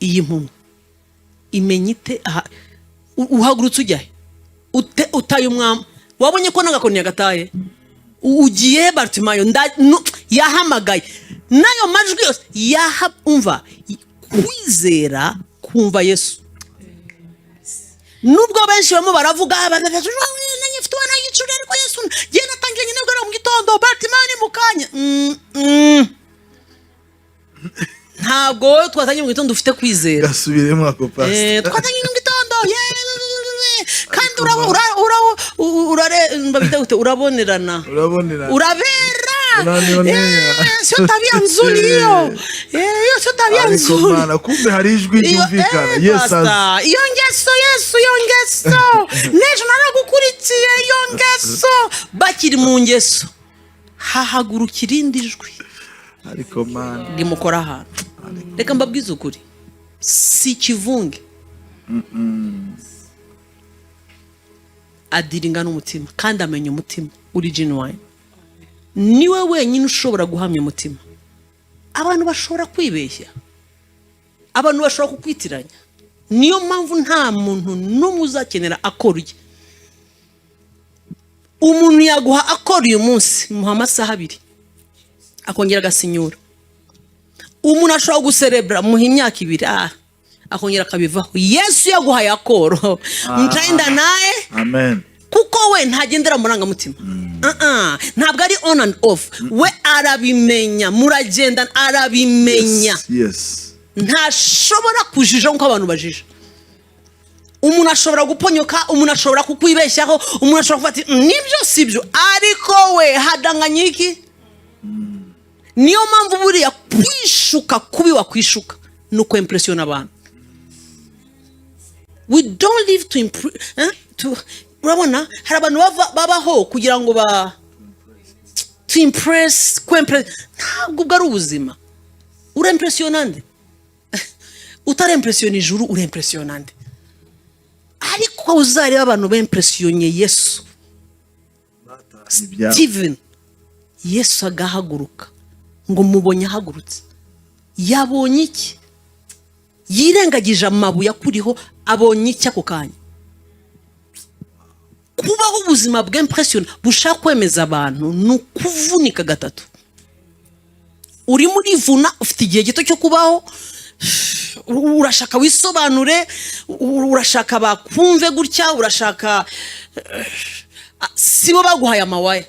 iyi mpumyi imenyite uhagurutse ujyahe utaye umwami wabonye ko nagakoni yagataye ugiye Bartimayo yahamagaye nayo majwi yose umva kwizera kumva Yesu. Nubwo benshi bamwe baravuga nanyifite wana yicuri ariko Yesu giye natangiye nyine bwo mu gitondo Bartimayo ni mukanya ntabwo twatangiye mu gitondo ufite kwizera. Gasubiremo ako pastor. Twatangiye mu gitondo kandi urabonerana urabera sio tabia nzuri hiyo sio tabia nzuri. Mana kumbe hari ijwi ryumvikana. Yesu nejo naragukurikiye iyo ngeso bakiri mu ngeso hahagurukira indi jwi ariko mana rimukora ahantu. Reka mbabwize ukuri si kivunge adiringa n'umutima kandi amenya umutima uri genuine. Niwe wenyine ushobora guhamya umutima. Abantu bashobora kwibeshya, abantu bashobora kukwitiranya. Niyo mpamvu nta muntu n'umwe uzakenera akora. Umuntu yaguha akora uyu munsi muha amasaha 2 akongera agasinyura. Umuntu ashobora guserebra muha imyaka 2 akongera akabivaho. Yesu yaguhaye akoro mtaenda naye. Amen. Kuko we ntagendera muranga mutima. Ntabwo ari on and off. We arabimenya muragenda arabimenya. Yes. Ntashobora kujija nko abantu bajija. Umuntu ashobora guponyoka, umuntu ashobora kukwibeshyaho, umuntu ashobora kufata nibyo sibyo ariko we hadanganya iki. Niyo mpamvu buriya kwishuka kubi wakwishuka nuko impression abantu. We don't live to urabona hari abantu babaho kugira ngo to impress ntabwo bwari ubuzima. Urempressionande utarempressiona ijuru urempressionande ariko uzareba abantu bempressionye Yesu. Steven Yesu agahaguruka ngo mubonye ahagurutse yabonye iki? Yirengagije amabuye akuriho abonye iki ako kanya? Kubaho ubuzima bw'impression bushaka kwemeza abantu nukuvunika gatatu. Uri muri vuna ufite igihe gito cyo kubaho, urashaka wisobanure, urashaka bakumve gutya, urashaka sibo baguhaye amawaye.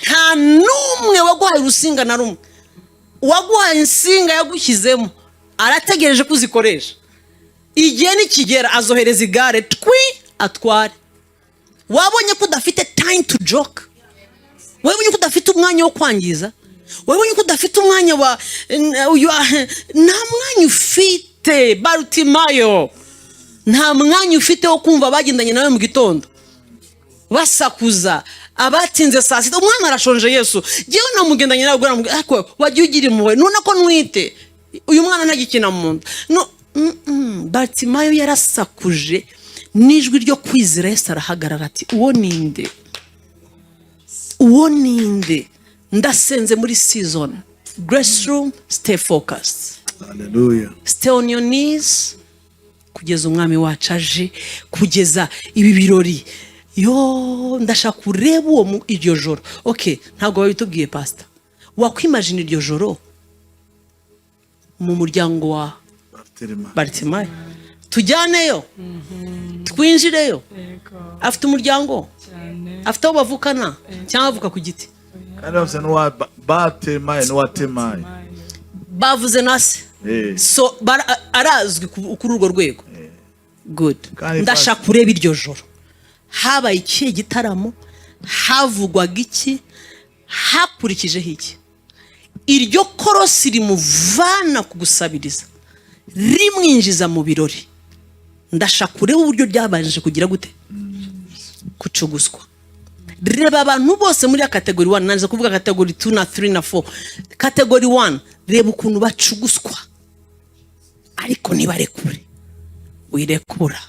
Nta numwe waguhaye urusinga na rumwe. Waguhaye insinga yagushyizemo arategereje kuzikoresha. Igihe nikigera azohereza igare atware. Wabonye ko udafite time to joke? Wabonye ko udafite umwanya wo kwangiza? Wabonye ko udafite umwanya wa nta mwanya ufite Bartimayo. Nta mwanya ufite wo kumva bagendanye nawe mu gitondo basakuza abatinze saa 6. Umwana arashonje Yesu giye namugendanye nawe gura ariko wagiye ugira impuhwe none ko nwite uyu mwana ntagikina mu nda. No Bartimayo yarasakuje nijwi ryo kwizera. Yesu arahagarara ati uwo ninde ndasenze muri season grace room stay focused. Hallelujah. Stay on your knees kugeza umwami wacu aje kugeza ibi birori. Ndashaka kureba uwo iryo joro. Okay, ntabwo babitubwiye pastor. Wakwimagine iryo joro mu muryango wa Bartimayo. Tujyaneyo. Twinjireyo. Afite umuryango. Afite aho bavukana cyangwa bavuka ku giti. Kandi bafite n'uwa Bartimayo n'uwatemaye. Bavuze nase. So arazwi kuri urwo rwego. Good. Ndashaka kureba iryo joro. Habaye iki gitaramo, havugwaga iki, hakurikijeho iki. Iryo korosi rimuvana kugusabiriza rimwinjiza mu birori. Ndashaka kureba uburyo ryabanje kugira gute kucuguswa. Reba abantu bose muri category 1, nanze kuvuga category 2 na 3 na 4. Category 1 reba ukuntu bacuguswa ariko nibarekure. wirekura.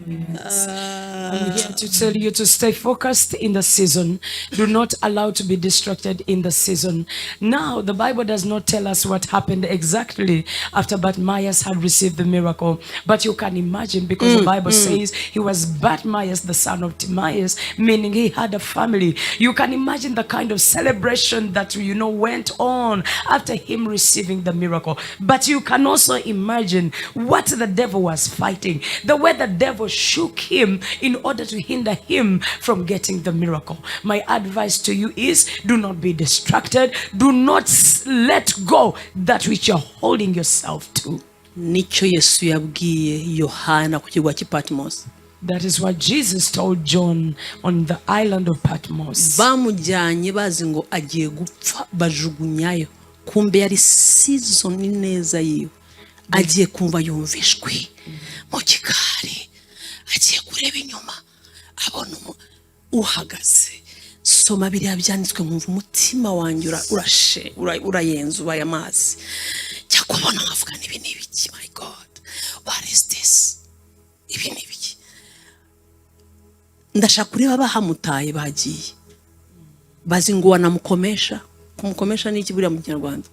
I'm here to tell you to stay focused in the season. Do not allow to be distracted in the season. Now, the Bible does not tell us what happened exactly after Bartimaeus had received the miracle. But you can imagine, because the Bible says he was Bartimaeus, the son of Timaeus, meaning he had a family. You can imagine the kind of celebration that, went on after him receiving the miracle. But you can also imagine what the devil was fighting. The way the devil shook him in order to hinder him from getting the miracle. My advice to you is, do not be distracted. Do not let go that which you're holding yourself to. Nicho Yesu yabwiye Yohana ku kirwa cy'Patmos. That is what Jesus told John on the island of Patmos. Bamujyanye bazi ngo agiye gupfa, bajugunyayo. Kumbe yari season neza yiwe. Agiye kumva yumvishwe mu kigari. Agiye kureba inyuma abona uhagaze. Soma biriya byanditswe nkumva umutima wanjye urayenza ubaye amazi. Cyakubona nkavuga nibi nibiki, my God, what is this? Ibi nibiki? Ndashaka kureba bahamutaye bagiye. Bazi ngo wanamukomesha. Kumukomesha ni iki buriya mu Kinyarwanda?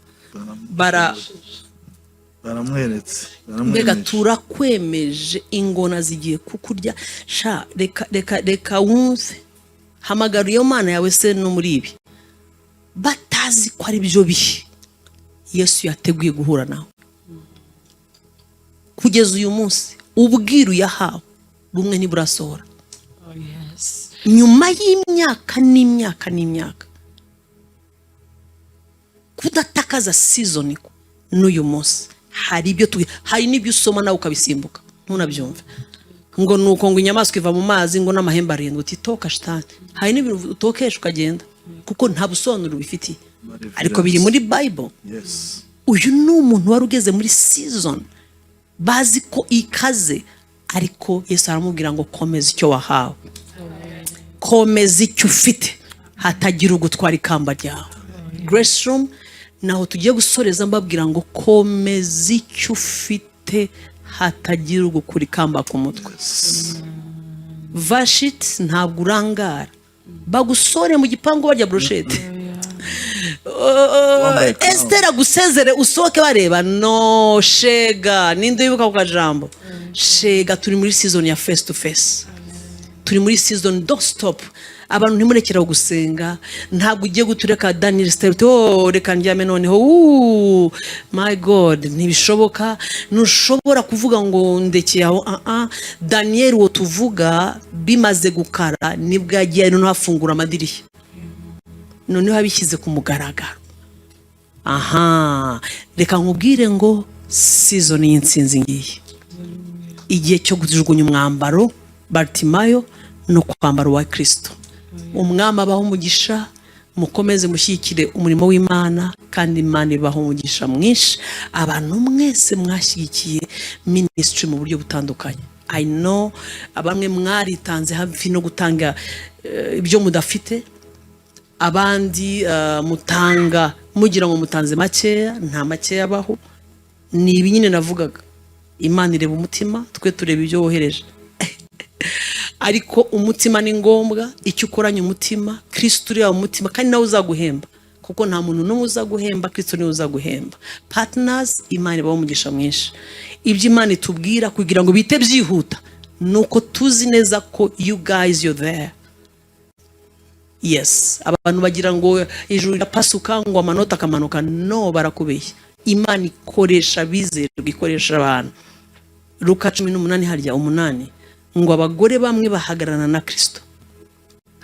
Baramweretse. Mbega turakwemeje, ingona zigiye kukurya. Sha reka wumve. Hamagara iyo Mana yawe se no muri ibi. Batazi ko ari byo bihe Yesu yateguye guhura nawe. Kugeza uyu munsi ubwiru yahawe bumwe ntiburasohora. Oh yes. Nyuma y'imyaka n'imyaka kudatakaza season n'uyu munsi. Hari n'ibyo usoma nawe ukabisimbuka ntunabyumve ngo nuko ngo inyamaswa iva mu mazi ngo n'amahembe arindwi utitoka shitani. Hari n'ibintu utokesha ukagenda kuko nta busobanuro bifitiye, ariko biri muri Bible. Yes. Uyu ni umuntu wari ugeze muri season bazi ko ikaze, ariko Yesu aramubwira ngo komeza icyo wahawe, komeza icyo ufite, hatagira ugutwara ikamba ryawe. Grace room naho tugiye gusoreza mbabwira ngo komeza icyo ufite, hatagira ugukura ikamba ku mutwe. Vashit ntabwo urangara, bagusore mu gipangu barya brochette. Esther gusezere usoke bareba no shega ninde yibuka ku kajambo shega. Turi muri season ya face to face, turi muri season don't stop. Abantu ntimurekera gusenga, ntabwo ugiye gutureka Daniel Stewart reka njyame noneho my God ntibishoboka. Nushobora kuvuga ngo ndekeye aho Daniel wo tuvuga bimaze gukara nibwo yagiye no hafungura amadirishya, none habishyize ku mugaragaro. Reka nkubwire ngo season y'insinzi ngiye, igihe cyo kujugunya umwambaro Bartimayo no kwambara wa Kristo. Umwami abaho umugisha, mukomeze mushyikire umurimo w'Imana, kandi Imana ibaho umugisha mwinshi. Abantu mwese mwashyigikiye ministry mu buryo butandukanye. I know abamwe mwaritanze hafi no gutanga ibyo mudafite, abandi mutanga mugira ngo mutanze makeya, nta makeya abaho. Ni ibi nyine navugaga, Imana ireba umutima, twe tureba ibyo wohereje. Ariko umutima ni ngombwa, icyo ukoranye umutima, Kristo uri umutima, kandi nawe uzaguhemba, kuko nta muntu n'umwe uzaguhemba, Kristo niwe uzaguhemba. Partners, Imana ibaho umugisha mwinshi. Ibyo Imana itubwira kugira ngo bite byihuta, nuko tuzi neza ko you guys you're there. Yes, abantu bagira ngo ijuru rirapasuka ngo amanota akamanuka. No, barakubeshya. Imana ikoresha bizerwa, ikoresha abantu. Luka 18 harya 8 ngo abagore bamwe bahagarana na Kristo,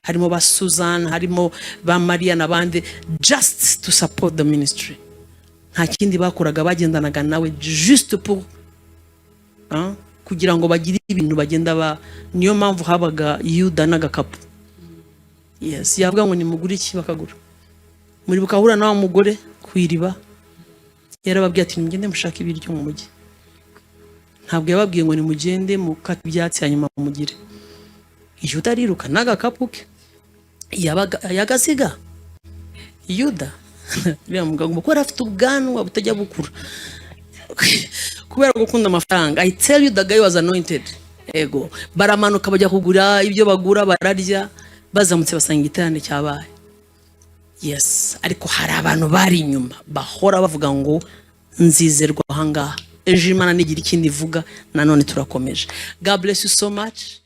harimo ba Susan, harimo ba Maria n'abandi, just to support the ministry. Nta kindi bakoraga, bagendanaga nawe just pour kugira ngo bagire ibintu bagenda niyo mpamvu habaga Yuda n'agakapu. Yes, yavuga ngo nimugure iki bakagura. Muri bukahura nawe umugore kwiriba yarababwiye ati mugende mushaka ibiryo mu mujyi. Ntabwo yababwiye ngo nimugende mukata ibyatsi hanyuma mugire. Yuda ariruka n'agakapu ke yagasiga. Yuda biriya mugabo ko afite ubwanwa butajya bukura. kubera gukunda amafaranga. I tell you the guy was anointed. Ego baramanuka bajya kugura ibyo bagura bararya, bazamutse basanga igiterane cyabaye. Yes, ariko hari abantu bari inyuma bahora bavuga ngo nzizerwa ahangaha, ejo Imana nigira ikindi ivuga, nanone turakomeje. God bless you so much.